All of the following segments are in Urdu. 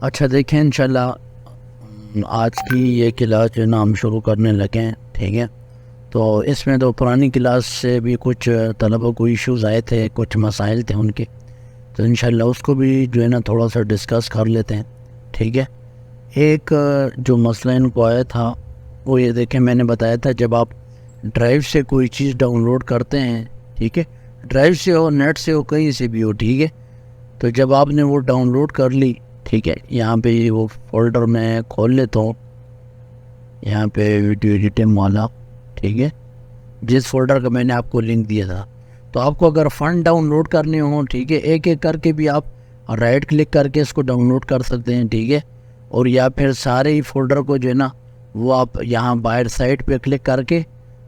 اچھا دیکھیں انشاءاللہ آج کی یہ کلاس جو ہے نا ہم شروع کرنے لگے ہیں، ٹھیک ہے؟ تو اس میں تو پرانی کلاس سے بھی کچھ طلبہ کو ایشوز آئے تھے، کچھ مسائل تھے ان کے، تو انشاءاللہ اس کو بھی جو ہے نا تھوڑا سا ڈسکس کر لیتے ہیں، ٹھیک ہے؟ ایک جو مسئلہ ان کو آیا تھا وہ یہ دیکھیں، میں نے بتایا تھا جب آپ ڈرائیو سے کوئی چیز ڈاؤن لوڈ کرتے ہیں، ٹھیک ہے، ڈرائیو سے ہو، نیٹ سے ہو، کہیں سے بھی ہو، ٹھیک ہے، تو جب آپ نے وہ ڈاؤن لوڈ کر لی، ٹھیک ہے، یہاں پہ وہ فولڈر میں کھول لیتا ہوں، یہاں پہ ویڈیو ایڈیٹنگ والا، ٹھیک ہے، جس فولڈر کا میں نے آپ کو لنک دیا تھا، تو آپ کو اگر فن ڈاؤن لوڈ کرنے ہوں، ٹھیک ہے، ایک ایک کر کے بھی آپ رائٹ کلک کر کے اس کو ڈاؤن لوڈ کر سکتے ہیں، ٹھیک ہے، اور یا پھر سارے ہی فولڈر کو جو ہے نا وہ آپ یہاں باہر سائڈ پہ کلک کر کے،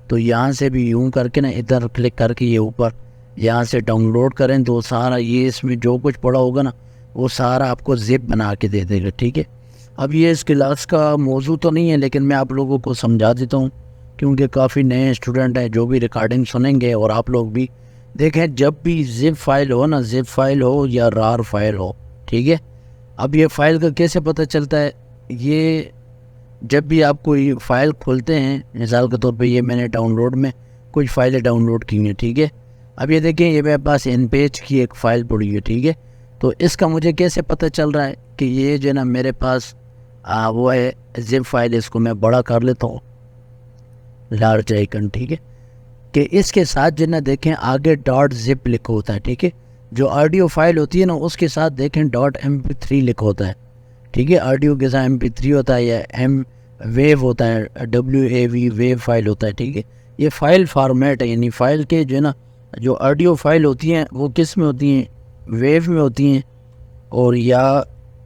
تو یہاں سے بھی یوں کر کے نا ادھر کلک کر کے یہ اوپر یہاں سے ڈاؤن لوڈ کریں تو سارا یہ اس میں جو کچھ پڑا ہوگا نا وہ سارا آپ کو زپ بنا کے دے دے گا، ٹھیک ہے؟ اب یہ اس کلاس کا موضوع تو نہیں ہے لیکن میں آپ لوگوں کو سمجھا دیتا ہوں کیونکہ کافی نئے اسٹوڈنٹ ہیں جو بھی ریکارڈنگ سنیں گے، اور آپ لوگ بھی دیکھیں جب بھی زپ فائل ہو نا، زپ فائل ہو یا رار فائل ہو، ٹھیک ہے، اب یہ فائل کا کیسے پتہ چلتا ہے؟ یہ جب بھی آپ کوئی فائل کھولتے ہیں، مثال کے طور پہ یہ میں نے ڈاؤن لوڈ میں کچھ فائلیں ڈاؤن لوڈ کی ہیں، ٹھیک ہے، اب یہ دیکھیں یہ میرے پاس ان پیج کی ایک فائل پڑی ہے، ٹھیک ہے، تو اس کا مجھے کیسے پتہ چل رہا ہے کہ یہ جو ہے نا میرے پاس وہ ہے زپ فائل؟ اس کو میں بڑا کر لیتا ہوں، لارج آئیکن، ٹھیک ہے، کہ اس کے ساتھ جو ہے نا دیکھیں آگے ڈاٹ زپ لکھا ہوتا ہے، ٹھیک ہے، جو آڈیو فائل ہوتی ہے نا اس کے ساتھ دیکھیں ڈاٹ MP3 لکھا ہوتا ہے، ٹھیک ہے، آڈیو کے ساتھ MP3 ہوتا ہے یا ویو ہوتا ہے، WAV ویو فائل ہوتا ہے، ٹھیک ہے، یہ فائل فارمیٹ ہے، یعنی فائل کے جو ہے نا جو آڈیو فائل ہوتی ہیں وہ کس میں ہوتی ہیں؟ ویو میں ہوتی ہیں اور یا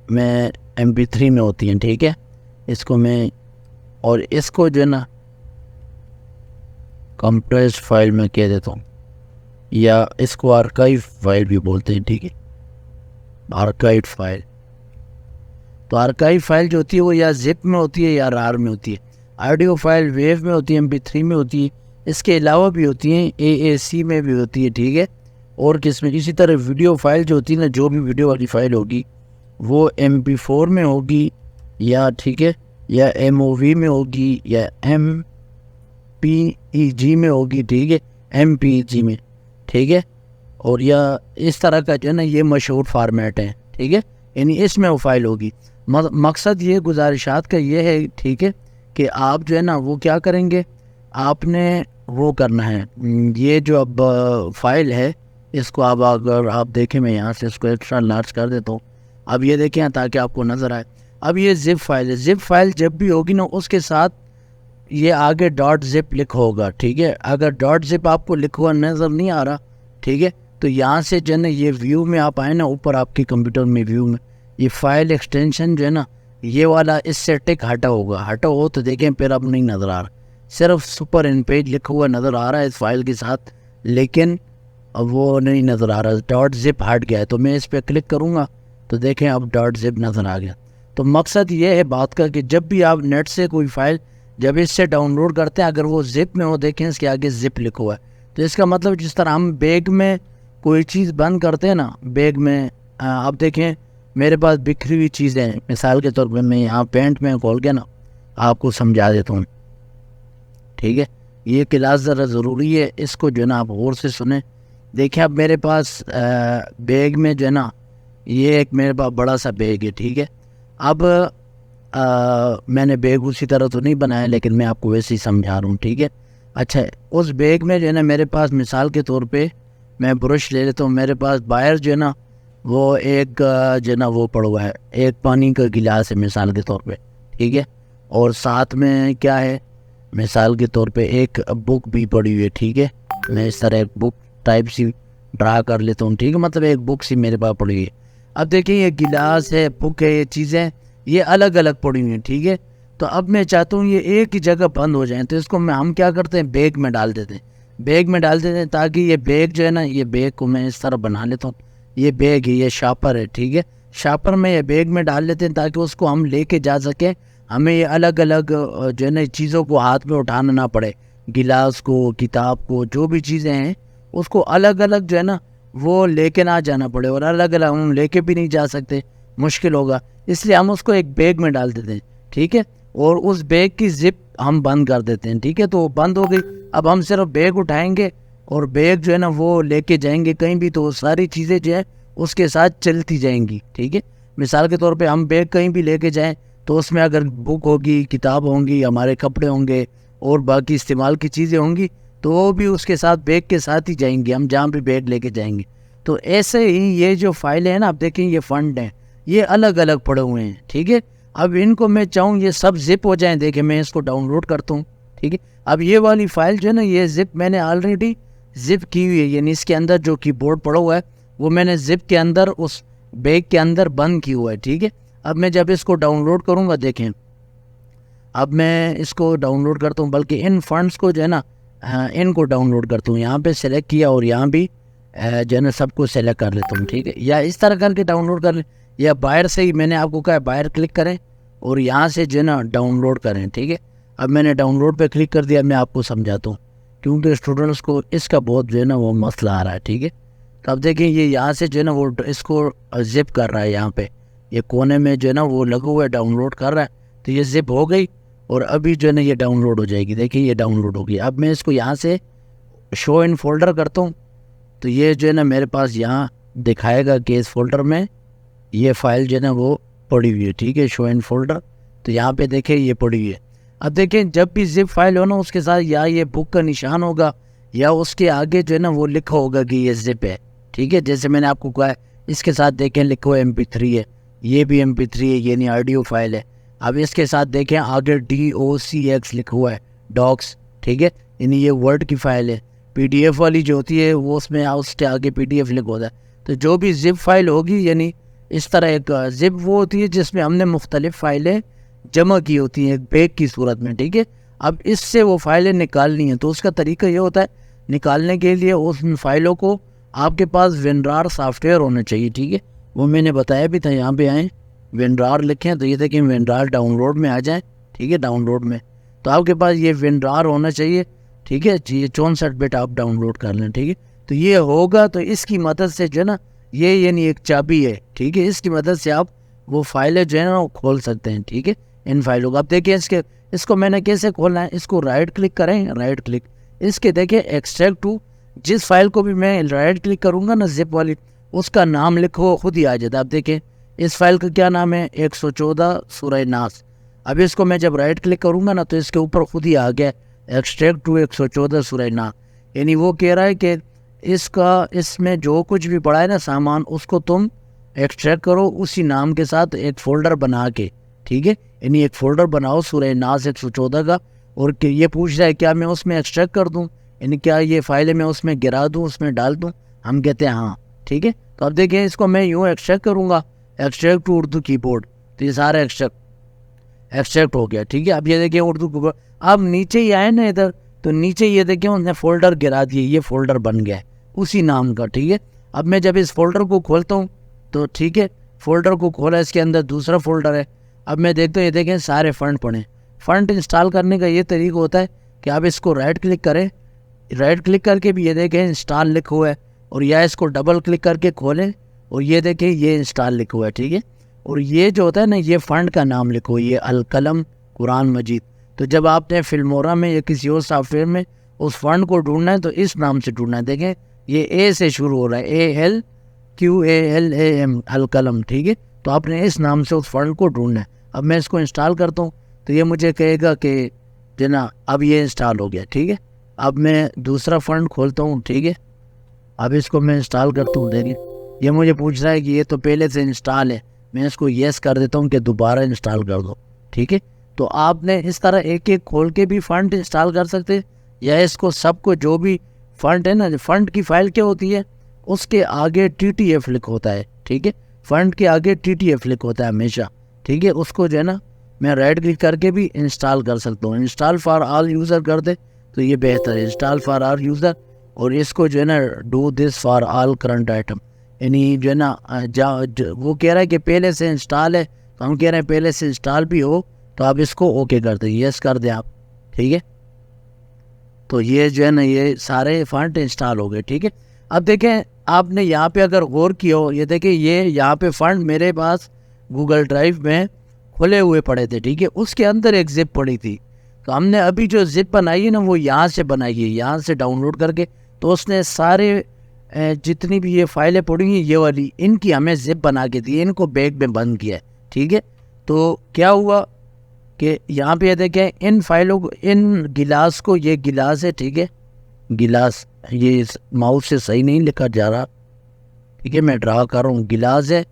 میں MP3 میں ہوتی ہیں، ٹھیک ہے، اس کو میں اور اس کو جو ہے نا کمپریس فائل میں کہہ دیتا ہوں، یا اس کو آرکائیو فائل بھی بولتے ہیں، ٹھیک ہے، آرکائیو فائل، تو آرکائیو فائل جو ہوتی ہے وہ یا زپ میں ہوتی ہے یا رار میں ہوتی ہے، آڈیو فائل ویو میں ہوتی ہے، MP3 میں ہوتی ہے، اس کے علاوہ بھی ہوتی ہیں AAC میں بھی ہوتی ہے، ٹھیک ہے، اور کس میں اسی طرح ویڈیو فائل جو ہوتی ہے نا، جو بھی ویڈیو والی فائل ہوگی وہ MP4 میں ہوگی یا ٹھیک ہے یا MOV میں ہوگی یا MPEG میں ہوگی، ٹھیک ہے، MPEG میں، ٹھیک ہے، اور یا اس طرح کا جو ہے نا یہ مشہور فارمیٹ ہے، ٹھیک ہے، یعنی اس میں وہ فائل ہوگی۔ مقصد یہ گزارشات کا یہ ہے، ٹھیک ہے، کہ آپ جو ہے نا وہ کیا کریں گے، آپ نے وہ کرنا ہے، یہ جو اب فائل ہے اس کو اب اگر آپ دیکھیں، میں یہاں سے اس کو ایکسٹرا لارج کر دیتا ہوں، اب یہ دیکھیں تاکہ آپ کو نظر آئے، اب یہ زپ فائل ہے، زپ فائل جب بھی ہوگی نا اس کے ساتھ یہ آگے ڈاٹ زپ لکھا ہوگا، ٹھیک ہے، اگر ڈاٹ زپ آپ کو لکھا ہوا نظر نہیں آ رہا، ٹھیک ہے، تو یہاں سے جو ہے نا یہ ویو میں آپ آئیں نا، اوپر آپ کی کمپیوٹر میں ویو میں یہ فائل ایکسٹینشن جو ہے نا یہ والا اس سے ٹک ہٹا ہوگا، ہٹا ہو تو دیکھیں پھر اب نہیں نظر آ رہا، صرف سپر ان پیج لکھا ہوا نظر آ رہا ہے اس فائل کے ساتھ، لیکن اب وہ نہیں نظر آ رہا، ڈاٹ زپ ہٹ گیا ہے، تو میں اس پہ کلک کروں گا تو دیکھیں اب ڈاٹ زپ نظر آ گیا۔ تو مقصد یہ ہے بات کا کہ جب بھی آپ نیٹ سے کوئی فائل جب اس سے ڈاؤن لوڈ کرتے ہیں اگر وہ زپ میں ہو، دیکھیں اس کے آگے زپ لکھا ہوا ہے، تو اس کا مطلب جس طرح ہم بیگ میں کوئی چیز بند کرتے ہیں نا، بیگ میں آپ دیکھیں میرے پاس بکھری ہوئی چیزیں ہیں، مثال کے طور پر میں یہاں پینٹ میں کھول کے نا آپ کو سمجھا دیتا ہوں، ٹھیک ہے، یہ کلاس ذرا ضروری ہے، اس کو جو ہے نا آپ غور سے سنیں۔ دیکھیں اب میرے پاس بیگ میں جو ہے نا یہ ایک میرے پاس بڑا سا بیگ ہے، ٹھیک ہے، اب میں نے بیگ اسی طرح تو نہیں بنایا لیکن میں آپ کو ویسے ہی سمجھا رہا ہوں، ٹھیک ہے، اچھا اس بیگ میں جو ہے نا میرے پاس مثال کے طور پہ میں برش لے لیتا ہوں، میرے پاس باہر جو ہے نا وہ ایک جو ہے نا وہ پڑا ہوا ہے، ایک پانی کا گلاس ہے مثال کے طور پہ، ٹھیک ہے، اور ساتھ میں کیا ہے، مثال کے طور پہ ایک بک بھی پڑی ہوئی ہے، ٹھیک ہے، میں اس طرح ایک بک ٹائپ سی ڈرا کر لیتا ہوں، ٹھیک ہے، مطلب ایک بک سی میرے پاس پڑی ہوئی ہے۔ اب دیکھیں یہ گلاس ہے، بک ہے، یہ چیزیں یہ الگ الگ پڑی ہوئی ہیں، ٹھیک ہے، تو اب میں چاہتا ہوں یہ ایک ہی جگہ بند ہو جائیں، تو اس کو ہم کیا کرتے ہیں، بیگ میں ڈال دیتے ہیں، بیگ میں ڈال دیتے ہیں تاکہ یہ بیگ جو ہے نا یہ بیگ کو میں اس طرح بنا لیتا ہوں، یہ بیگ ہے، یہ شاپر ہے، ٹھیک ہے، شاپر میں یہ بیگ میں ڈال لیتے ہیں تاکہ اس کو ہم لے کے جا سکیں، ہمیں یہ الگ الگ جو ہے نا چیزوں کو ہاتھ میں اٹھانا نہ پڑے، گلاس کو، کتاب کو، جو بھی چیزیں ہیں اس کو الگ الگ جو ہے نا وہ لے کے نہ جانا پڑے، اور الگ الگ ہم لے کے بھی نہیں جا سکتے، مشکل ہوگا، اس لیے ہم اس کو ایک بیگ میں ڈال دیتے ہیں، ٹھیک ہے، اور اس بیگ کی زپ ہم بند کر دیتے ہیں، ٹھیک ہے، تو بند ہو گئی۔ اب ہم صرف بیگ اٹھائیں گے اور بیگ جو ہے نا وہ لے کے جائیں گے کہیں بھی، تو ساری چیزیں جو ہے اس کے ساتھ چلتی جائیں گی، ٹھیک ہے۔ مثال کے طور پہ ہم بیگ کہیں بھی لے کے جائیں تو اس میں اگر بک ہوگی، کتاب ہوں گی، ہمارے کپڑے ہوں گے اور باقی استعمال کی چیزیں ہوں گی تو وہ بھی اس کے ساتھ بیگ کے ساتھ ہی جائیں گے، ہم جہاں بھی بیگ لے کے جائیں گے۔ تو ایسے ہی یہ جو فائلیں ہیں نا، آپ دیکھیں یہ فنڈ ہیں، یہ الگ الگ پڑے ہوئے ہیں، ٹھیک ہے۔ اب ان کو میں چاہوں یہ سب زپ ہو جائیں، دیکھیں میں اس کو ڈاؤن لوڈ کرتا ہوں، ٹھیک ہے۔ اب یہ والی فائل جو ہے نا یہ زپ میں نے آلریڈی زپ کی ہوئی ہے، یعنی اس کے اندر جو کی بورڈ پڑا ہوا ہے وہ میں نے زپ کے اندر اس بیگ کے اندر بند کی ہوا ہے، ٹھیک ہے۔ اب میں جب اس کو ڈاؤن لوڈ کروں گا، دیکھیں اب میں اس کو ڈاؤن لوڈ کرتا ہوں، بلکہ ان فنڈس کو جو ہے نا ان کو ڈاؤن لوڈ کرتا ہوں، یہاں پہ سلیکٹ کیا اور یہاں بھی جو ہے نا سب کو سلیکٹ کر لیتا ہوں، ٹھیک ہے، یا اس طرح کر کے ڈاؤن لوڈ کر لیں، یا باہر سے ہی میں نے آپ کو کہا ہے باہر کلک کریں اور یہاں سے جو ہے نا ڈاؤن لوڈ کریں، ٹھیک ہے۔ اب میں نے ڈاؤن لوڈ پہ کلک کر دیا، میں آپ کو سمجھاتا ہوں کیونکہ اسٹوڈنٹس کو اس کا بہت جو ہے نا وہ مسئلہ آ رہا ہے، ٹھیک ہے۔ تو اب دیکھیں یہ یہاں سے جو ہے نا وہ اس کو زپ کر رہا ہے، یہاں پہ یہ کونے میں جو ہے نا وہ لگا ہوا ہے، ڈاؤن لوڈ کر رہا ہے، تو یہ زپ ہو گئی اور ابھی جو ہے نا یہ ڈاؤن لوڈ ہو جائے گی، دیکھیں یہ ڈاؤن لوڈ ہو گئی۔ اب میں اس کو یہاں سے شو ان فولڈر کرتا ہوں تو یہ جو ہے نا میرے پاس یہاں دکھائے گا کہ اس فولڈر میں یہ فائل جو ہے نا وہ پڑی ہوئی ہے، ٹھیک ہے، شو ان فولڈر، تو یہاں پہ دیکھیں یہ پڑی ہوئی ہے۔ اب دیکھیں جب بھی زپ فائل ہو نا اس کے ساتھ یا یہ بک کا نشان ہوگا یا اس کے آگے جو ہے نا وہ لکھا ہوگا کہ یہ زپ ہے، ٹھیک ہے، جیسے میں نے آپ کو کہا ہے اس کے ساتھ دیکھیں لکھا ہوا MP3 ہے، یہ بھی MP3 ہے، یعنی آڈیو فائل ہے۔ اب اس کے ساتھ دیکھیں آگے DOCX لکھا ہوا ہے، ڈاکس، ٹھیک ہے، یعنی یہ ورڈ کی فائل ہے۔ PDF والی جو ہوتی ہے وہ اس میں اس کے آگے PDF لکھا ہوتا ہے۔ تو جو بھی زپ فائل ہوگی یعنی اس طرح ایک زپ وہ ہوتی ہے جس میں ہم نے مختلف فائلیں جمع کی ہوتی ہیں ایک بیگ کی صورت میں، ٹھیک ہے۔ اب اس سے وہ فائلیں نکالنی ہیں تو اس کا طریقہ یہ ہوتا ہے، نکالنے کے لیے اس فائلوں کو آپ کے پاس WinRAR سافٹ ویئر ہونا چاہیے، ٹھیک ہے، وہ میں نے بتایا بھی تھا، یہاں پہ آئیں WinRAR لکھیں تو یہ دیکھیں WinRAR ڈاؤن لوڈ میں آ جائیں، ٹھیک ہے، ڈاؤن لوڈ میں تو آپ کے پاس یہ WinRAR ہونا چاہیے، ٹھیک ہے جی، 64 بٹ آپ ڈاؤن لوڈ کر لیں، ٹھیک ہے۔ تو یہ ہوگا تو اس کی مدد سے جو ہے نا یہ یعنی ایک چابی ہے، ٹھیک ہے، اس کی مدد سے آپ وہ فائلیں جو ہے نا وہ کھول سکتے ہیں، ٹھیک ہے، ان فائلوں کو۔ اب دیکھیں اس کو میں نے کیسے کھولنا ہے، اس کو رائٹ کلک کریں، رائٹ کلک، اس کے دیکھیں ایکسٹریکٹ ٹو، جس فائل کو بھی میں رائٹ کلک کروں گا نا زپ والی اس کا نام لکھو خود ہی آ جاتا ہے۔ اب دیکھیں اس فائل کا کیا نام ہے، 114 سورہ ناس۔ اب اس کو میں جب رائٹ کلک کروں گا نا تو اس کے اوپر خود ہی آ گیا ایکسٹریکٹ ٹو 114 سورہ ناس، یعنی وہ کہہ رہا ہے کہ اس میں جو کچھ بھی پڑا ہے نا سامان اس کو تم ایکسٹریکٹ کرو اسی نام کے ساتھ ایک فولڈر بنا کے، ٹھیک ہے، یعنی ایک فولڈر بناؤ سورہ ناس 114 کا، اور کہ یہ پوچھ رہا ہے کیا میں اس میں ایکسٹریکٹ کر دوں، یعنی کیا یہ فائلیں میں اس میں گرا دوں، اس میں ڈال دوں، ہم کہتے ہیں ہاں، ٹھیک ہے۔ تو اب دیکھیں اس کو میں یوں ایکسٹریکٹ کروں گا، ایکسٹریکٹ ٹو اردو کی بورڈ، تو یہ سارا ایکسٹریکٹ ہو گیا، ٹھیک ہے۔ اب یہ دیکھیں اردو کی بورڈ، اب نیچے ہی آئے نا ادھر تو نیچے یہ دیکھیں انہوں نے فولڈر گرا دیے، یہ فولڈر بن گیا ہے اسی نام کا، ٹھیک ہے۔ اب میں جب اس فولڈر کو کھولتا ہوں تو ٹھیک ہے، فولڈر کو کھولا، اس کے اندر دوسرا فولڈر ہے۔ اب میں دیکھتا ہوں یہ دیکھیں سارے فنڈ پڑے ہیں۔ فنڈ انسٹال کرنے کا یہ طریقہ ہوتا ہے کہ آپ اس کو رائٹ کلک کریں، رائٹ کلک کر کے بھی یہ دیکھیں انسٹال لکھا ہوا ہے، اور یا اس کو ڈبل کلک کر کے کھولیں اور یہ دیکھیں یہ انسٹال لکھا ہوا ہے، ٹھیک ہے۔ اور یہ جو ہوتا ہے نا یہ فنڈ کا نام لکھو، یہ القلم قرآن مجید۔ تو جب آپ نے فلمورا میں یا کسی اور سافٹ ویئر میں اس فنڈ کو ڈھونڈنا ہے تو اس نام سے ڈھونڈنا ہے، دیکھیں یہ اے سے شروع ہو رہا ہے، ALQALAM القلم، ٹھیک ہے۔ تو آپ نے اس نام سے اس فنڈ کو ڈھونڈنا ہے۔ اب میں اس کو انسٹال کرتا ہوں تو یہ مجھے کہے گا کہ جناب اب یہ انسٹال ہو گیا، ٹھیک ہے۔ اب میں دوسرا فنڈ کھولتا ہوں، ٹھیک ہے، اب اس کو میں انسٹال کرتا ہوں، دیکھیں یہ مجھے پوچھ رہا ہے کہ یہ تو پہلے سے انسٹال ہے، میں اس کو یس کر دیتا ہوں کہ دوبارہ انسٹال کر دو، ٹھیک ہے۔ تو آپ نے اس طرح ایک ایک کھول کے بھی فنڈ انسٹال کر سکتے، یا اس کو سب کو جو بھی فنڈ ہے نا، فنڈ کی فائل کیا ہوتی ہے اس کے آگے TTF لکھ ہوتا ہے، ٹھیک ہے، فنڈ کے آگے TTF لکھ ہوتا ہے ہمیشہ، ٹھیک ہے۔ اس کو جو ہے نا میں رائٹ کلک کر کے بھی انسٹال کر سکتا ہوں، انسٹال فار آل یوزر کر دے تو یہ بہتر ہے، انسٹال فار آل یوزر، اور اس کو جو ہے نا do this for all current item, یعنی جو ہے نا وہ کہہ رہا ہے کہ پہلے سے انسٹال ہے تو ہم کہہ رہے ہیں پہلے سے انسٹال بھی ہو تو آپ اس کو اوکے کر دیں، یس کر دیں آپ، ٹھیک ہے۔ تو یہ جو ہے نا یہ سارے فنڈ انسٹال ہو گئے، ٹھیک ہے۔ اب دیکھیں آپ نے یہاں پہ اگر غور کیا ہو، یہ دیکھیں یہ یہاں پہ فنڈ میرے پاس گوگل ڈرائیو میں کھلے ہوئے پڑے تھے، ٹھیک ہے. اس کے اندر ایک زپ پڑی تھی، تو ہم نے ابھی جو زپ بنائی ہے نا وہ یہاں سے بنائی ہے، یہاں سے ڈاؤن لوڈ کر کے. تو اس نے سارے جتنی بھی یہ فائلیں پڑی ہیں یہ والی، ان کی ہمیں زپ بنا کے دی، ان کو بیگ میں بند کیا ہے، ٹھیک ہے. تو کیا ہوا کہ یہاں پہ یہ دیکھیں ان فائلوں کو، ان گلاس کو، یہ گلاس ہے، ٹھیک ہے. گلاس، یہ ماؤس سے صحیح نہیں لکھا جا رہا، ٹھیک ہے، میں ڈرا کر رہا ہوں. گلاس ہے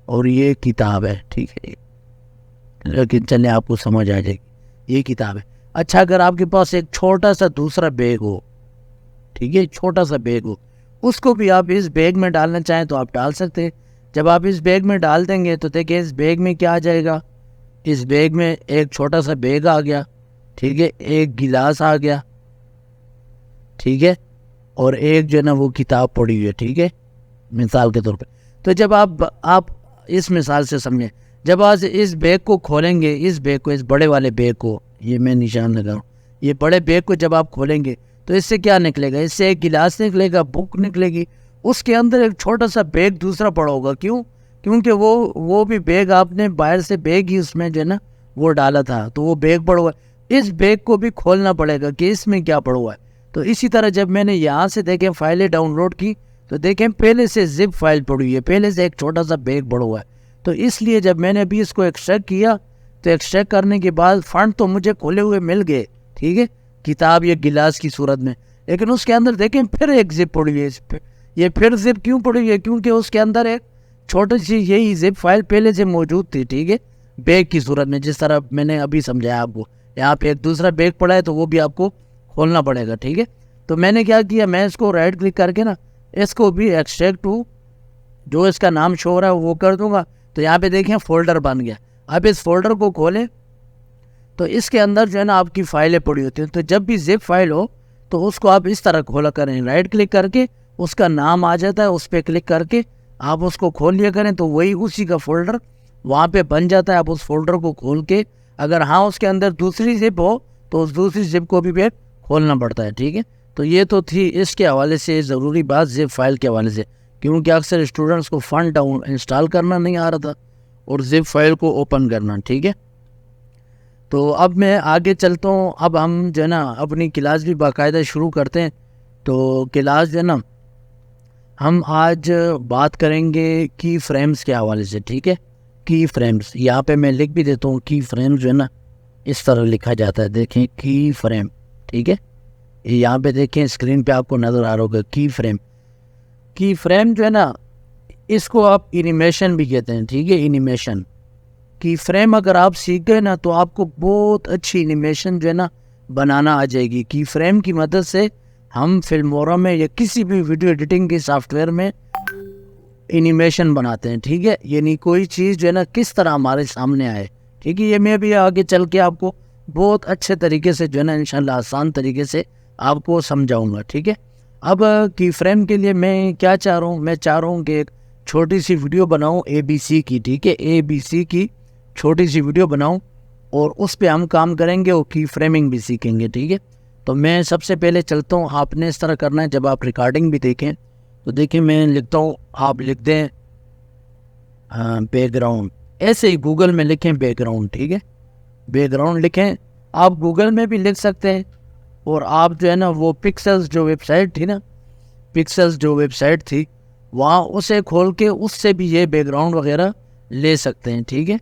اور یہ کتاب ہے، ٹھیک ہے، لیکن چلیں آپ کو سمجھ آ جائے گی، یہ کتاب ہے. اچھا، اگر آپ کے پاس ایک چھوٹا سا دوسرا بیگ ہو، ٹھیک ہے، چھوٹا سا بیگ ہو، اس کو بھی آپ اس بیگ میں ڈالنا چاہیں تو آپ ڈال سکتے ہیں. جب آپ اس بیگ میں ڈال دیں گے تو دیکھیں اس بیگ میں کیا آ جائے گا. اس بیگ میں ایک چھوٹا سا بیگ آ گیا، ٹھیک ہے، ایک گلاس آ گیا، ٹھیک ہے، اور ایک جو ہے نا وہ کتاب پڑی ہوئی ہے، ٹھیک ہے، مثال کے طور پہ. تو جب آپ اس مثال سے سمجھیں، جب آج اس بیگ کو کھولیں گے، اس بیگ کو، اس بڑے والے بیگ کو، یہ میں نشان لگا رہا ہوں، یہ بڑے بیگ کو جب آپ کھولیں گے تو اس سے کیا نکلے گا؟ اس سے ایک گلاس نکلے گا، بک نکلے گی، اس کے اندر ایک چھوٹا سا بیگ دوسرا پڑا ہوگا. کیونکہ وہ بھی بیگ آپ نے باہر سے بیگ ہی اس میں جو ہے نا وہ ڈالا تھا، تو وہ بیگ پڑا ہوا ہے. اس بیگ کو بھی کھولنا پڑے گا کہ اس میں کیا پڑا ہوا ہے. تو اسی طرح جب میں نے یہاں سے دیکھیں فائلیں ڈاؤن لوڈ کی تو دیکھیں پہلے سے زپ فائل پڑی ہوئی ہے، پہلے سے ایک چھوٹا سا بیگ پڑا ہوا ہے. تو اس لیے جب میں نے ابھی اس کو ایکسٹریکٹ کیا تو ایکسٹریکٹ کرنے کے بعد فنڈ تو مجھے کھولے ہوئے مل گئے، ٹھیک ہے، کتاب یا گلاس کی صورت میں. لیکن اس کے اندر دیکھیں پھر ایک زپ پڑی ہوئی ہے. یہ پھر زپ کیوں پڑی ہوئی ہے؟ کیونکہ اس کے اندر ایک چھوٹی سی یہی زپ فائل پہلے سے موجود تھی، ٹھیک ہے، بیگ کی صورت میں، جس طرح میں نے ابھی سمجھایا آپ کو. یہاں پہ ایک دوسرا بیگ پڑا ہے تو وہ بھی آپ کو کھولنا پڑے گا، ٹھیک ہے. تو میں نے کیا کیا، میں اس کو رائٹ کلک کر کے نا اس کو بھی ایکسٹریکٹ ٹو جو اس کا نام شو ہو رہا ہے وہ کر دوں گا. تو یہاں پہ دیکھیں فولڈر بن گیا. اب اس فولڈر کو کھولیں تو اس کے اندر جو ہے نا آپ کی فائلیں پڑی ہوتی ہیں. تو جب بھی زپ فائل ہو تو اس کو آپ اس طرح کھولا کریں، رائٹ کلک کر کے اس کا نام آ جاتا ہے، اس پہ کلک کر کے آپ اس کو کھول لیا کریں تو وہی اسی کا فولڈر وہاں پہ بن جاتا ہے. آپ اس فولڈر کو کھول کے اگر ہاں اس کے اندر دوسری زپ ہو تو اس دوسری زپ کو بھی کھولنا پڑتا ہے، ٹھیک ہے. تو یہ تو تھی اس کے حوالے سے ضروری بات زپ فائل کے حوالے سے، کیونکہ اکثر اسٹوڈنٹس کو فنڈ ڈاؤن انسٹال کرنا نہیں آ رہا تھا اور زپ فائل کو اوپن کرنا، ٹھیک ہے. تو اب میں آگے چلتا ہوں. اب ہم جو ہے نا اپنی کلاس بھی باقاعدہ شروع کرتے ہیں. تو کلاس جو ہے نا ہم آج بات کریں گے کی فریمز کے حوالے سے، ٹھیک ہے. کی فریمز یہاں پہ میں لکھ بھی دیتا ہوں، کی فریم جو ہے نا اس طرح لکھا جاتا ہے، دیکھیں کی فریم، ٹھیک ہے. یہاں پہ دیکھیں اسکرین پہ آپ کو نظر آ رہا ہوگا کی فریم. کی فریم جو ہے نا اس کو آپ اینیمیشن بھی کہتے ہیں، ٹھیک ہے، اینیمیشن. کی فریم اگر آپ سیکھ گئے نا تو آپ کو بہت اچھی اینیمیشن جو ہے نا بنانا آ جائے گی. کی فریم کی مدد سے ہم فلمورا میں یا کسی بھی ویڈیو ایڈیٹنگ کے سافٹ ویئر میں اینیمیشن بناتے ہیں، ٹھیک ہے. یعنی کوئی چیز جو ہے نا کس طرح ہمارے سامنے آئے، ٹھیک ہے. یہ میں بھی آگے چل کے آپ کو بہت اچھے طریقے سے جو ہے نا انشاءاللہ آسان طریقے سے آپ کو سمجھاؤں گا، ٹھیک ہے. اب کی فریم کے لیے میں کیا چاہ رہا ہوں، میں چاہ رہا ہوں کہ ایک چھوٹی سی ویڈیو بناؤں ABC کی، ٹھیک ہے، ABC کی چھوٹی سی ویڈیو بناؤں اور اس پہ ہم کام کریں گے اور کی فریمنگ بھی سیکھیں گے، ٹھیک ہے. تو میں سب سے پہلے چلتا ہوں. آپ نے اس طرح کرنا ہے جب آپ ریکارڈنگ بھی دیکھیں تو دیکھیں میں لکھتا ہوں، آپ لکھ دیں بیک گراؤنڈ، ایسے ہی گوگل میں لکھیں بیک گراؤنڈ، ٹھیک ہے، بیک گراؤنڈ لکھیں. آپ گوگل میں بھی لکھ سکتے ہیں اور آپ جو ہے نا وہ پکسلز جو ویب سائٹ تھی نا، پکسلز جو ویب سائٹ تھی وہاں اسے کھول کے اس سے بھی یہ بیک گراؤنڈ وغیرہ لے سکتے ہیں، ٹھیک ہے.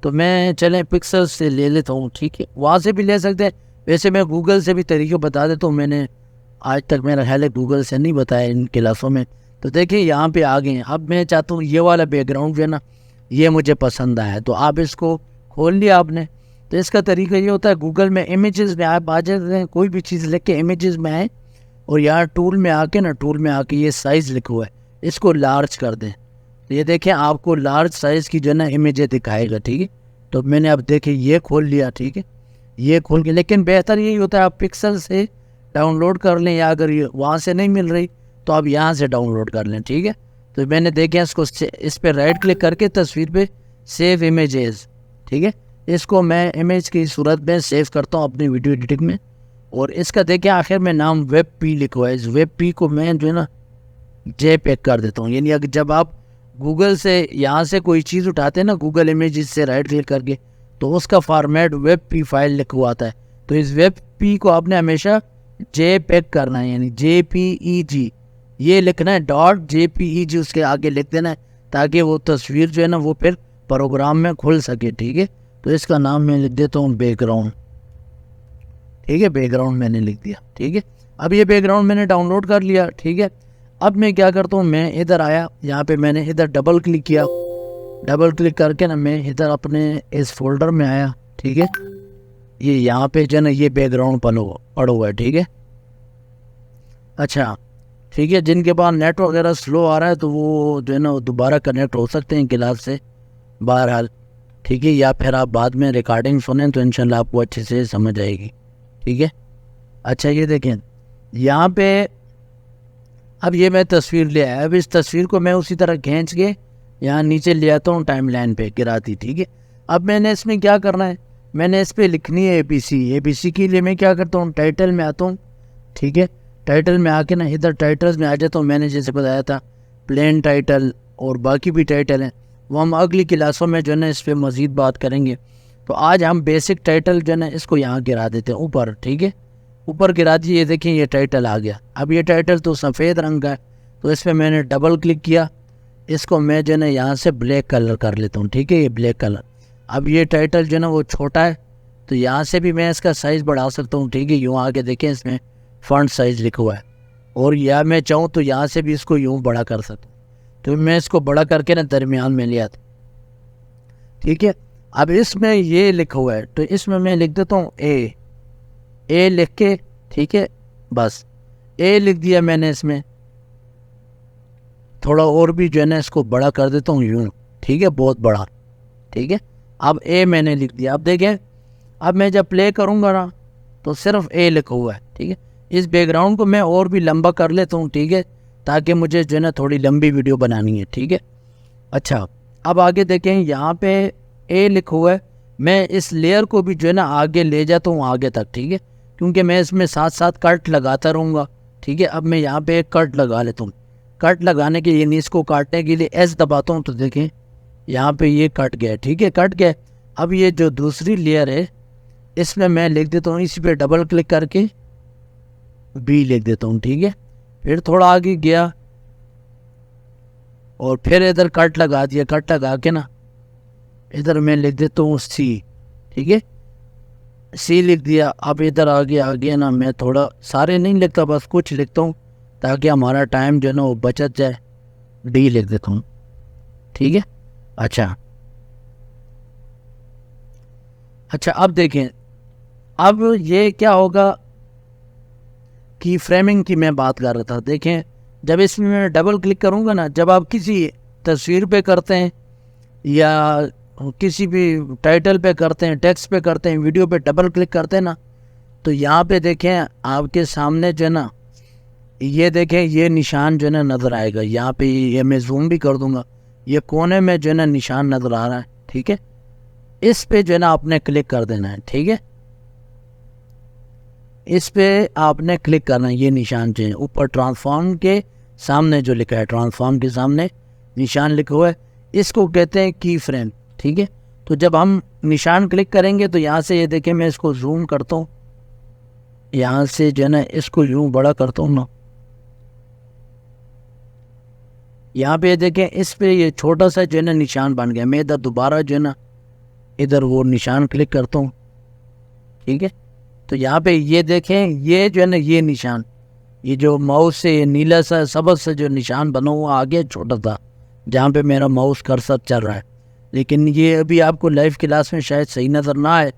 تو میں چلیں پکسلز سے لے لیتا ہوں، ٹھیک ہے، وہاں سے بھی لے سکتے ہیں. ویسے میں گوگل سے بھی طریقے بتا دیتا ہوں، میں نے آج تک میرا خیال ہے گوگل سے نہیں بتایا ان کلاسوں میں. تو دیکھیں یہاں پہ آ گئے ہیں. اب میں چاہتا ہوں یہ والا بیک گراؤنڈ جو ہے نا یہ مجھے پسند آیا، تو آپ اس کو کھول لیا آپ نے. تو اس کا طریقہ یہ ہوتا ہے گوگل میں امیجز میں آپ آ جاتے ہیں، کوئی بھی چیز لکھ کے امیجز میں آئیں اور یہاں ٹول میں آ کے نا، ٹول میں آ کے یہ سائز لکھا ہوا ہے اس کو لارج کر دیں. تو یہ دیکھیں آپ کو لارج سائز کی جو ہے نا امیجیں دکھائے گا، ٹھیک ہے. تو میں نے اب دیکھیں یہ کھول لیا، ٹھیک ہے، یہ کھول کے. لیکن بہتر یہی ہوتا ہے آپ پکسل سے ڈاؤن لوڈ کر لیں، یا اگر یہ وہاں سے نہیں مل رہی تو آپ یہاں سے ڈاؤن لوڈ کر لیں، ٹھیک ہے. تو میں نے دیکھیں اس کو اس پہ رائٹ کلک کر کے تصویر پہ سیو امیجز، ٹھیک ہے، اس کو میں امیج کی صورت میں سیو کرتا ہوں اپنی ویڈیو ایڈیٹنگ میں. اور اس کا دیکھیں آخر میں نام ویب پی لکھا ہے، اس ویب پی کو میں جو ہے نا جے پیک کر دیتا ہوں. یعنی اگر جب آپ گوگل سے یہاں سے کوئی چیز اٹھاتے ہیں نا گوگل امیجز سے رائٹ کلک کر کے, تو اس کا فارمیٹ ویب پی فائل لکھوا آتا ہے. تو اس ویب پی کو آپ نے ہمیشہ جے پیک کرنا ہے, یعنی جے پی ای جی یہ لکھنا ہے, ڈاٹ جے پی ای جی اس کے آگے لکھ دینا ہے, تاکہ وہ تصویر جو ہے نا وہ پھر پروگرام میں کھل سکے. ٹھیک ہے, تو اس کا نام میں لکھ دیتا ہوں بیک گراؤنڈ. ٹھیک ہے, بیک گراؤنڈ میں نے لکھ دیا. ٹھیک ہے, اب یہ بیک گراؤنڈ میں نے ڈاؤن لوڈ کر لیا. ٹھیک ہے, اب میں کیا کرتا ہوں, میں ادھر آیا, یہاں پہ میں نے ادھر ڈبل کلک کیا. ڈبل کلک کر کے نا میں ادھر اپنے اس فولڈر میں آیا. ٹھیک ہے, یہ یہاں پہ جو ہے نا یہ بیک گراؤنڈ پڑا ہوا ہے. ٹھیک ہے, اچھا ٹھیک ہے, جن کے پاس نیٹ وغیرہ سلو آ رہا ہے تو وہ جو ہے نا دوبارہ کنیکٹ ہو سکتے ہیں کلاس سے بہرحال. ٹھیک ہے, یا پھر آپ بعد میں ریکارڈنگ سنیں تو انشاءاللہ آپ کو اچھے سے سمجھ آئے گی. ٹھیک ہے, اچھا یہ دیکھیں یہاں پہ اب یہ میں تصویر لے آیا. اب اس تصویر کو میں اسی طرح کھینچ کے یہاں نیچے لے آتا ہوں, ٹائم لائن پہ گراتی. ٹھیک ہے, اب میں نے اس میں کیا کرنا ہے, میں نے اس پہ لکھنی ہے اے پی سی. اے پی سی کے لیے میں کیا کرتا ہوں, ٹائٹل میں آتا ہوں. ٹھیک ہے, ٹائٹل میں آ کے نا ادھر ٹائٹلز میں آ جاتا ہوں. میں نے جیسے بتایا تھا پلین ٹائٹل اور باقی بھی ٹائٹل ہیں, وہ ہم اگلی کلاسوں میں جو ہے نا اس پہ مزید بات کریں گے. تو آج ہم بیسک ٹائٹل جو ہے نا اس کو یہاں گرا دیتے ہیں اوپر. ٹھیک ہے, اوپر گرا دیجیے, یہ دیکھیں یہ ٹائٹل آ گیا. اب یہ ٹائٹل تو سفید رنگ کا ہے, تو اس پہ میں نے ڈبل کلک کیا. اس کو میں جو ہے نا یہاں سے بلیک کلر کر لیتا ہوں. ٹھیک ہے, یہ بلیک کلر. اب یہ ٹائٹل جو ہے نا وہ چھوٹا ہے, تو یہاں سے بھی میں اس کا سائز بڑھا سکتا ہوں. ٹھیک ہے, یوں آگے دیکھیں اس میں فونٹ سائز لکھا ہوا ہے, اور یا میں چاہوں تو یہاں سے بھی اس کو یوں بڑا کر سکتا ہوں. تو میں اس کو بڑا کر کے نا درمیان میں لیا تھا. ٹھیک ہے, اب اس میں یہ لکھا ہوا ہے, تو اس میں لکھ دیتا ہوں اے لکھ کے. ٹھیک ہے, بس اے لکھ دیا میں نے. اس میں تھوڑا اور بھی جو ہے نا اس کو بڑا کر دیتا ہوں یوں. ٹھیک ہے, بہت بڑا. ٹھیک ہے, اب اے میں نے لکھ دیا. اب دیکھیں, اب میں جب پلے کروں گا نا تو صرف اے لکھا ہوا ہے. ٹھیک ہے, اس بیک گراؤنڈ کو میں اور بھی لمبا کر لیتا ہوں. ٹھیک ہے, تاکہ مجھے جو ہے نا تھوڑی لمبی ویڈیو بنانی ہے. ٹھیک ہے, اچھا اب آگے دیکھیں, یہاں پہ اے لکھا ہوا ہے. میں اس لیئر کو بھی جو ہے نا آگے لے جاتا ہوں آگے تک. ٹھیک ہے, کیونکہ میں اس میں ساتھ ساتھ کٹ لگاتا رہوں گا. ٹھیک ہے, اب میں یہاں پہ ایک کٹ لگا لیتا ہوں. کٹ لگانے کے لیے اس کو کاٹنے کے لیے ایس دباتا ہوں, تو دیکھیں یہاں پہ یہ کٹ گیا. ٹھیک ہے, کٹ گیا. اب یہ جو دوسری لیئر ہے اس میں لکھ دیتا ہوں, اسی پہ ڈبل کلک کر کے بی لکھ دیتا ہوں. ٹھیک ہے, پھر تھوڑا آگے گیا اور پھر ادھر کٹ لگا دیا. کٹ لگا کے نا ادھر میں لکھ دیتا ہوں سی. ٹھیک ہے, سی لکھ دیا. اب ادھر آگے نا میں تھوڑا سارے نہیں لکھتا, بس کچھ لکھتا ہوں تاکہ ہمارا ٹائم جو ہے نا وہ بچت جائے. ڈی لکھ دیتا ہوں. ٹھیک ہے, اچھا اب دیکھیں, اب یہ کیا ہوگا, کی فریمنگ کی میں بات کر رہا تھا. دیکھیں جب اس میں ڈبل کلک کروں گا نا, جب آپ کسی تصویر پہ کرتے ہیں یا کسی بھی ٹائٹل پہ کرتے ہیں, ٹیکسٹ پہ کرتے ہیں, ویڈیو پہ ڈبل کلک کرتے ہیں نا, تو یہاں پہ دیکھیں آپ کے سامنے جو ہے نا یہ دیکھیں یہ نشان جو ہے نا نظر آئے گا. یہاں پہ یہ میں زوم بھی کر دوں گا, یہ کونے میں جو ہے نا نشان نظر آ رہا ہے. ٹھیک ہے, اس پہ جو ہے نا آپ نے کلک کر دینا ہے. ٹھیک ہے, اس پہ آپ نے کلک کرنا ہے. یہ نشان جو ہے اوپر ٹرانسفارم کے سامنے جو لکھا ہے, ٹرانسفارم کے سامنے نشان لکھا ہوا ہے, اس کو کہتے ہیں کی فریم. ٹھیک ہے, تو جب ہم نشان کلک کریں گے تو یہاں سے یہ دیکھیں میں اس کو زوم کرتا ہوں, یہاں سے جو ہے نا اس کو یوں بڑا کرتا ہوں نا, یہاں پہ یہ دیکھیں اس پہ یہ چھوٹا سا جو ہے نا نشان بن گیا. میں ادھر دوبارہ جو ہے نا ادھر وہ نشان کلک کرتا ہوں. ٹھیک ہے, تو یہاں پہ یہ دیکھیں یہ جو ہے نا یہ نشان, یہ جو ماؤس سے نیلا سا سبز سے جو نشان بنا ہوا آگے چھوٹا تھا جہاں پہ میرا ماؤس کرسر چل رہا ہے, لیکن یہ ابھی آپ کو لائیو کلاس میں شاید صحیح نظر نہ آئے,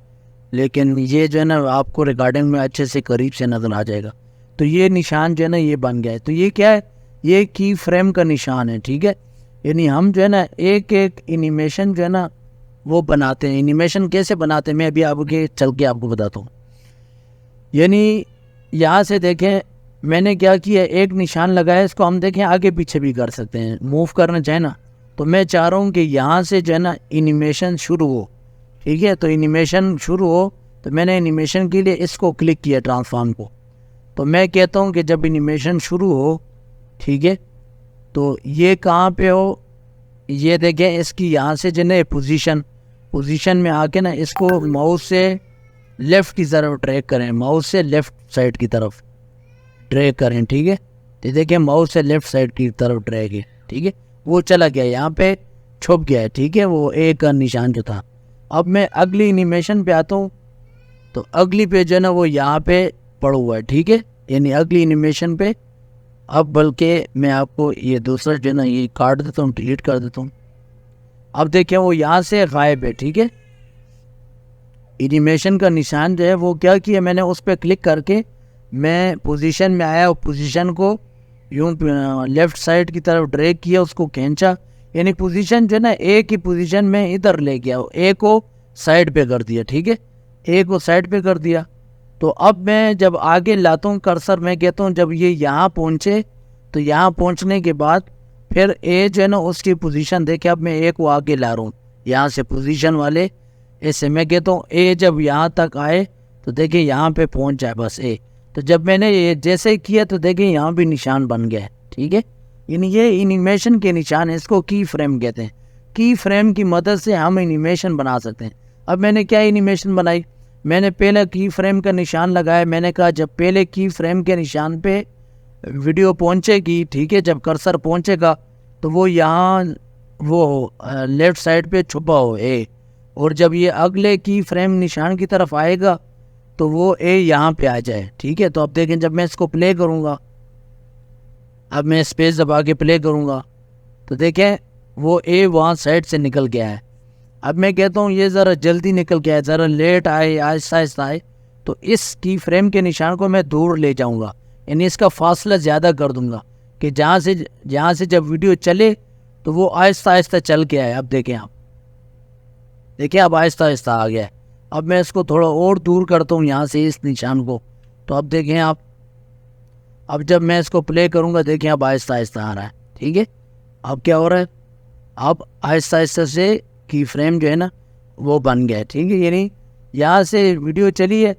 لیکن یہ جو ہے نا آپ کو ریکارڈنگ میں اچھے سے قریب سے نظر آ جائے گا. تو یہ نشان جو ہے نا یہ بن گیا ہے. تو یہ کیا ہے, یہ کی فریم کا نشان ہے. ٹھیک ہے, یعنی ہم جو ہے نا ایک اینیمیشن جو ہے نا وہ بناتے ہیں. اینیمیشن کیسے بناتے ہیں میں ابھی آپ کے چل کے آپ کو بتاتا ہوں. یعنی یہاں سے دیکھیں میں نے کیا کیا, ایک نشان لگایا, اس کو ہم دیکھیں آگے پیچھے بھی کر سکتے ہیں, موو کرنا چاہیں نا, تو میں چاہ رہا ہوں کہ یہاں سے جو ہے نا اینیمیشن شروع ہو. ٹھیک ہے, تو اینیمیشن شروع ہو, تو میں نے اینیمیشن کے لیے اس کو کلک کیا ٹرانسفارم کو. تو میں کہتا ہوں کہ جب اینیمیشن شروع ہو, ٹھیک ہے, تو یہ کہاں پہ ہو, یہ دیکھیں اس کی یہاں سے جو ہے پوزیشن میں آ کے نا اس کو ماؤس سے لیفٹ کی طرف ڈریگ کریں، ماؤس سے لیفٹ سائڈ کی طرف ڈریگ کریں، ٹھیک ہے؟ تو دیکھیں ماؤس سے لیفٹ سائڈ کی طرف ڈریگ ہے، ٹھیک ہے؟ وہ چلا گیا، یہاں پہ چھپ گیا ہے، ٹھیک ہے؟ وہ ایک کا نشان جو تھا۔ اب میں اگلی اینیمیشن پہ آتا ہوں، تو اگلی پہ جو ہے نا وہ یہاں پہ پڑا ہوا ہے، ٹھیک ہے؟ یعنی اگلی اینیمیشن پہ اب بلکہ میں آپ کو یہ دوسرا جو ہے نا یہ کاٹ دیتا ہوں، ڈیلیٹ کر دیتا ہوں۔ اب دیکھیں وہ یہاں سے غائب ہے، ٹھیک ہے؟ اینیمیشن کا نشان جو ہے وہ کیا کیا میں نے، اس پہ کلک کر کے میں پوزیشن میں آیا اور پوزیشن کو یوں لیفٹ سائڈ کی طرف ڈریگ کیا، اس کو کھینچا، یعنی پوزیشن جو ہے نا ایک ہی پوزیشن میں ادھر لے گیا، ایک کو سائڈ پہ کر دیا، ٹھیک ہے؟ ایک کو سائڈ پہ کر دیا۔ تو اب میں جب آگے لاتا ہوں کرسر، میں کہتا ہوں جب یہ یہاں پہنچے تو یہاں پہنچنے کے بعد پھر اے جو ہے نا اس کی پوزیشن دیکھیں، اب میں اے کو آگے لا رہا ہوں یہاں سے پوزیشن والے ایسے، میں کہتا ہوں اے جب یہاں تک آئے تو دیکھیں یہاں پہ پہنچ جائے بس اے، تو جب میں نے یہ جیسے کیا تو دیکھیں یہاں بھی نشان بن گیا ہے، ٹھیک ہے؟ یعنی یہ اینیمیشن کے نشان ہے، اس کو کی فریم کہتے ہیں۔ کی فریم کی مدد سے ہم اینیمیشن بنا سکتے ہیں۔ اب میں نے کیا اینیمیشن بنائی، میں نے پہلے کی فریم کا نشان لگایا، میں نے کہا جب پہلے کی فریم کے نشان پہ ویڈیو پہنچے گی، ٹھیک ہے، جب کرسر پہنچے گا تو وہ یہاں وہ لیفٹ سائڈ پہ چھپا ہو اے، اور جب یہ اگلے کی فریم نشان کی طرف آئے گا تو وہ اے یہاں پہ آ جائے، ٹھیک ہے؟ تو اب دیکھیں جب میں اس کو پلے کروں گا، اب میں اسپیس دبا کے پلے کروں گا تو دیکھیں وہ اے وہاں سائڈ سے نکل گیا ہے۔ اب میں کہتا ہوں یہ ذرا جلدی نکل گیا ہے، ذرا لیٹ آئے، آہستہ آہستہ آئے، تو اس کی فریم کے نشان کو میں دور لے جاؤں گا، یعنی اس کا فاصلہ زیادہ کر دوں گا کہ جہاں سے جب ویڈیو چلے تو وہ آہستہ آہستہ چل کے آئے۔ اب دیکھیں آپ دیکھیں اب آہستہ آہستہ آ گیا ہے۔ اب میں اس کو تھوڑا اور دور کرتا ہوں یہاں سے اس نشان کو، تو اب دیکھیں آپ، اب جب میں اس کو پلے کروں گا دیکھیں اب آہستہ آہستہ آ رہا ہے، ٹھیک ہے؟ اب کیا ہو رہا ہے، اب آہستہ آہستہ سے کی فریم جو ہے نا وہ بن گیا ہے، ٹھیک ہے؟ یعنی یہاں سے ویڈیو چلی ہے۔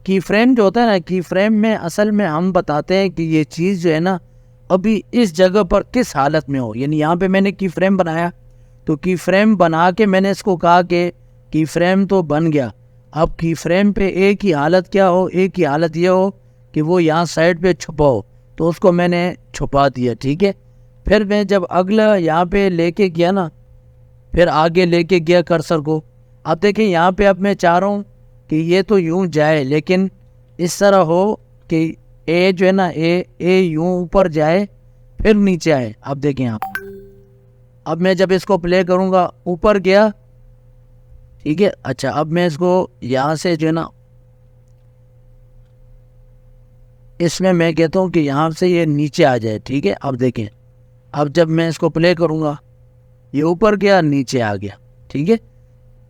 کی فریم جو ہوتا ہے نا، کی فریم میں اصل میں ہم بتاتے ہیں کہ یہ چیز جو ہے نا ابھی اس جگہ پر کس حالت میں ہو، یعنی یہاں پہ میں نے کی فریم بنایا تو کی فریم بنا کے میں نے اس کو کہا کہ کی فریم تو بن گیا، اب کی فریم پہ ایک ہی حالت کیا ہو، ایک ہی حالت یہ ہو کہ وہ یہاں سائڈ پہ چھپا ہو، تو اس کو میں نے چھپا دیا، ٹھیک ہے؟ پھر میں جب اگلا یہاں پہ لے کے گیا نا، پھر آگے لے کے گیا کرسر کو، اب دیکھیں یہاں پہ اب میں چاہ رہا ہوں کہ یہ تو یوں جائے لیکن اس طرح ہو کہ اے جو ہے نا اے یوں اوپر جائے پھر نیچے آئے۔ اب دیکھیں آپ، اب میں جب اس کو پلے کروں گا اوپر گیا، ٹھیک ہے؟ اچھا اب میں اس کو یہاں سے جو ہے نا اس میں کہتا ہوں کہ یہاں سے یہ نیچے آ جائے، ٹھیک ہے؟ اب دیکھیں اب جب میں اس کو پلے کروں گا یہ اوپر گیا نیچے آ گیا، ٹھیک ہے؟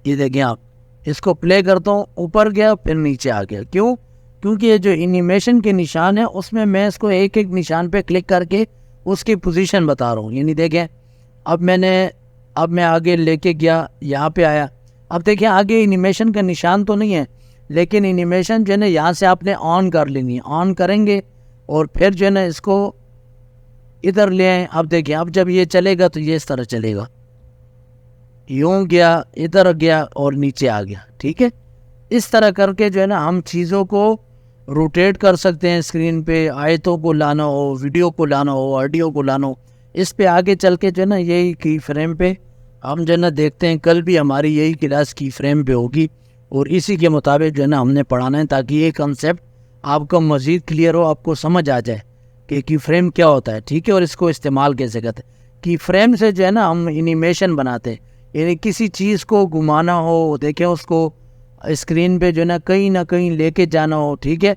یہ دیکھیں آپ، اس کو پلے کرتا ہوں اوپر گیا پھر نیچے آ گیا، کیوں؟ کیونکہ یہ جو اینیمیشن کے نشان ہے اس میں اس کو ایک ایک نشان پہ کلک کر کے اس کی پوزیشن بتا رہا ہوں۔ یعنی دیکھیں اب میں آگے لے کے گیا، یہاں پہ آیا، اب دیکھیں آگے اینیمیشن کا نشان تو نہیں ہے لیکن اینیمیشن جو ہے نا یہاں سے آپ نے آن کر لینی ہے، آن کریں گے اور پھر جو ہے نا اس کو ادھر لے آئیں۔ اب دیکھیں اب جب یہ چلے گا تو یہ اس طرح چلے گا، یوں گیا ادھر گیا اور نیچے آ گیا، ٹھیک ہے؟ اس طرح کر کے جو ہے نا ہم چیزوں کو روٹیٹ کر سکتے ہیں اسکرین پہ، آیتوں کو لانا ہو، ویڈیو کو لانا ہو، آڈیو کو لانا ہو، اس پہ آگے چل کے جو ہے نا یہی کی فریم پہ ہم جو ہے نا دیکھتے ہیں، کل بھی ہماری یہی کلاس کی فریم پہ ہوگی اور اسی کے مطابق جو ہے نا ہم نے پڑھانا ہے تاکہ یہ کنسیپٹ آپ کو مزید کلیئر ہو، آپ کو سمجھ آ جائے کہ کی فریم کیا ہوتا ہے، ٹھیک ہے؟ اور اس کو استعمال کیسے کرتے ہیں۔ کی فریم سے جو ہے نا ہم اینیمیشن بناتے ہیں، یعنی کسی چیز کو گھمانا ہو، دیکھیں اس کو اسکرین پہ جو ہے نا کہیں لے کے جانا ہو، ٹھیک ہے؟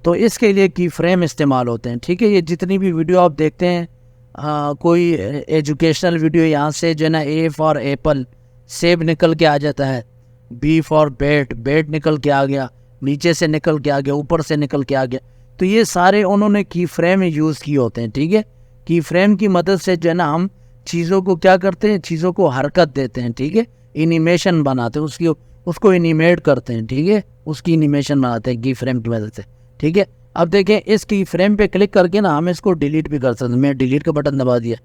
تو اس کے لیے کی فریم استعمال ہوتے ہیں، ٹھیک ہے؟ یہ جتنی بھی ویڈیو آپ دیکھتے ہیں، کوئی ایجوکیشنل ویڈیو، یہاں سے جو ہے نا اے فار ایپل سیب نکل کے آ جاتا ہے، بی فار بیٹ نکل کے آ گیا، نیچے سے نکل کے آ گیا، اوپر سے نکل کے آ گیا، تو یہ سارے انہوں نے کی فریم یوز کی ہوتے ہیں، ٹھیک ہے؟ کی فریم کی مدد سے جو ہے نا ہم چیزوں کو کیا کرتے ہیں، چیزوں کو حرکت دیتے ہیں، ٹھیک ہے؟ اینیمیشن بناتے ہیں، اس کو اینیمیٹ کرتے ہیں، ٹھیک ہے؟ اس کی اینیمیشن بناتے ہیں کی فریم کی مدد سے، ٹھیک ہے؟ اب دیکھیں اس کی فریم پہ کلک کر کے نا ہم اس کو ڈیلیٹ بھی کر سکتے ہیں۔ میں ڈیلیٹ کا بٹن دبا دیا،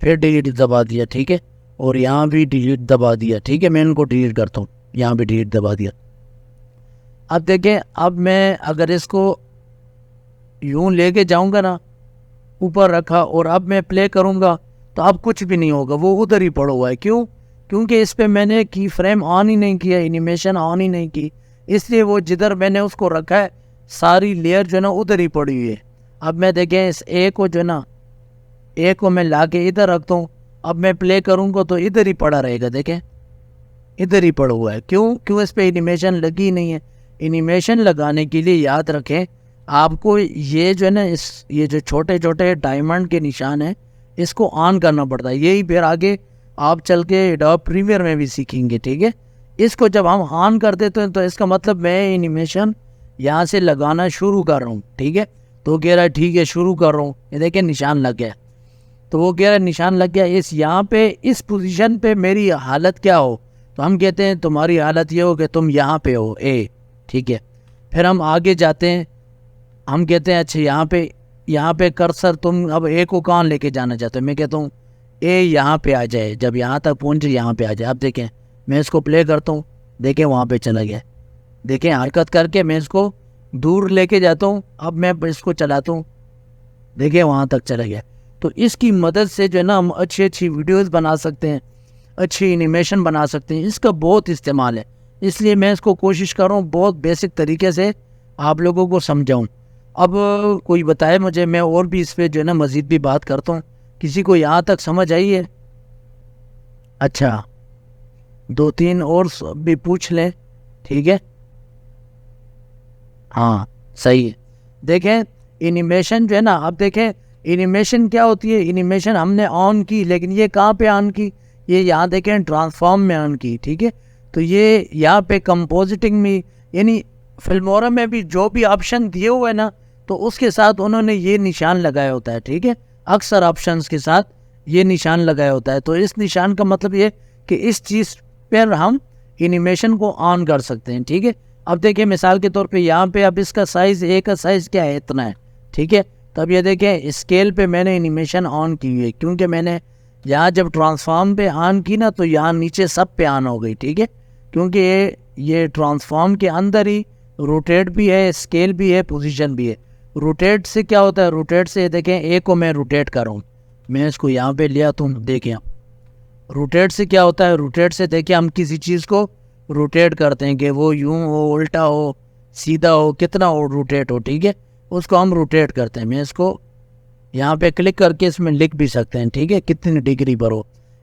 پھر ڈیلیٹ دبا دیا، ٹھیک ہے، اور یہاں بھی ڈیلیٹ دبا دیا، ٹھیک ہے، میں ان کو ڈیلیٹ کرتا ہوں، یہاں بھی ڈیلیٹ دبا دیا۔ اب دیکھیں، اب میں اگر اس کو یوں لے کے جاؤں گا نا، اوپر رکھا، اور اب میں پلے کروں گا تو اب کچھ بھی نہیں ہوگا، وہ ادھر ہی پڑا ہوا ہے۔ کیوں؟ کیونکہ اس پہ میں نے کی فریم آن ہی نہیں کیا، اینیمیشن آن ہی نہیں کی، اس لیے وہ جدھر میں نے اس کو رکھا ہے ساری لیئر جو ہے نا ادھر ہی پڑی ہوئی ہے۔ اب میں دیکھیں اس اے کو جو ہے نا، اے کو میں لا کے ادھر رکھتا ہوں، اب میں پلے کروں گا تو ادھر ہی پڑا رہے گا، دیکھیں ادھر ہی پڑا ہوا ہے۔ کیوں اس پہ اینیمیشن لگی نہیں ہے؟ اینیمیشن لگانے کے لیے یاد رکھیں آپ کو یہ جو ہے نا، یہ جو چھوٹے چھوٹے ڈائمنڈ کے نشان ہیں اس کو آن کرنا پڑتا ہے، یہی پھر آگے آپ چل کے ایڈوب پریمیئر میں بھی سیکھیں گے، ٹھیک ہے۔ اس کو جب ہم آن کر دیتے ہیں تو اس کا مطلب میں اینیمیشن یہاں سے لگانا شروع کر رہا ہوں، ٹھیک ہے۔ تو وہ کہہ رہا ہے ٹھیک ہے شروع کر رہا ہوں، یہ دیکھیں نشان لگ گیا، تو وہ کہہ رہا ہے نشان لگ گیا، یہاں پہ اس پوزیشن پہ میری حالت کیا ہو، تو ہم کہتے ہیں تمہاری حالت یہ ہو کہ تم یہاں پہ ہو، اے، ٹھیک ہے۔ پھر ہم آگے جاتے ہیں، ہم کہتے ہیں اچھا یہاں پہ کرسر تم اب اے کو کہاں لے کے جانا چاہتے ہو، میں کہتا ہوں اے یہاں پہ آ جائے، جب یہاں تک پہنچے یہاں پہ آ جائے۔ اب دیکھیں میں اس کو پلے کرتا ہوں، دیکھیں وہاں پہ چلا گیا، دیکھیں حرکت کر کے میں اس کو دور لے کے جاتا ہوں، اب میں اس کو چلاتا ہوں، دیکھیں وہاں تک چلا گیا۔ تو اس کی مدد سے جو ہے نا ہم اچھی ویڈیوز بنا سکتے ہیں، اچھی اینیمیشن بنا سکتے ہیں، اس کا بہت استعمال ہے، اس لیے میں اس کو کوشش کر رہا ہوں بہت بیسک طریقے سے آپ لوگوں کو سمجھاؤں۔ اب کوئی بتائے مجھے، میں اور بھی اس پہ جو ہے نا مزید بھی بات کرتا ہوں، کسی کو یہاں تک سمجھ آئی ہے؟ اچھا 2-3 اور بھی پوچھ لیں، ٹھیک ہے، ہاں صحیح ہے۔ دیکھیں اینیمیشن جو ہے نا، اب دیکھیں اینیمیشن کیا ہوتی ہے، اینیمیشن ہم نے آن کی، لیکن یہ کہاں پہ آن کی، یہ یہاں دیکھیں ٹرانسفارم میں آن کی، ٹھیک ہے۔ تو یہ یہاں پہ کمپوزٹنگ میں، یعنی فلمورا میں بھی جو بھی آپشن دیے ہوئے نا، تو اس کے ساتھ انہوں نے یہ نشان لگایا ہوتا ہے، ٹھیک ہے، اکثر آپشنز کے ساتھ یہ نشان لگایا ہوتا ہے۔ تو اس نشان کا مطلب یہ کہ اس چیز پر ہم اینیمیشن کو آن کر سکتے ہیں، ٹھیک ہے۔ اب دیکھیں مثال کے طور پہ یہاں پہ اب اس کا سائز، اے کا سائز کیا ہے، اتنا ہے، ٹھیک ہے۔ تو اب یہ دیکھیں اسکیل پہ میں نے اینیمیشن آن کی ہوئی ہے، کیونکہ میں نے یہاں جب ٹرانسفارم پہ آن کی نا تو یہاں نیچے سب پہ آن ہو گئی، ٹھیک ہے، کیونکہ یہ ٹرانسفارم کے اندر ہی روٹیٹ بھی ہے، اسکیل بھی ہے، پوزیشن بھی ہے۔ روٹیٹ سے کیا ہوتا ہے، روٹیٹ سے دیکھیں اے کو میں روٹیٹ کر رہا ہوں، میں اس کو یہاں پہ لیا تو دیکھیں روٹیٹ سے کیا ہوتا ہے، روٹیٹ سے دیکھیں ہم کسی چیز کو روٹیٹ کرتے ہیں کہ وہ یوں ہو، الٹا ہو، سیدھا ہو، کتنا ہو روٹیٹ ہو، ٹھیک ہے، اس کو ہم روٹیٹ کرتے ہیں۔ میں اس کو یہاں پہ کلک کر کے اس میں لکھ بھی سکتے ہیں، ٹھیک ہے، کتنی ڈگری پر ہو۔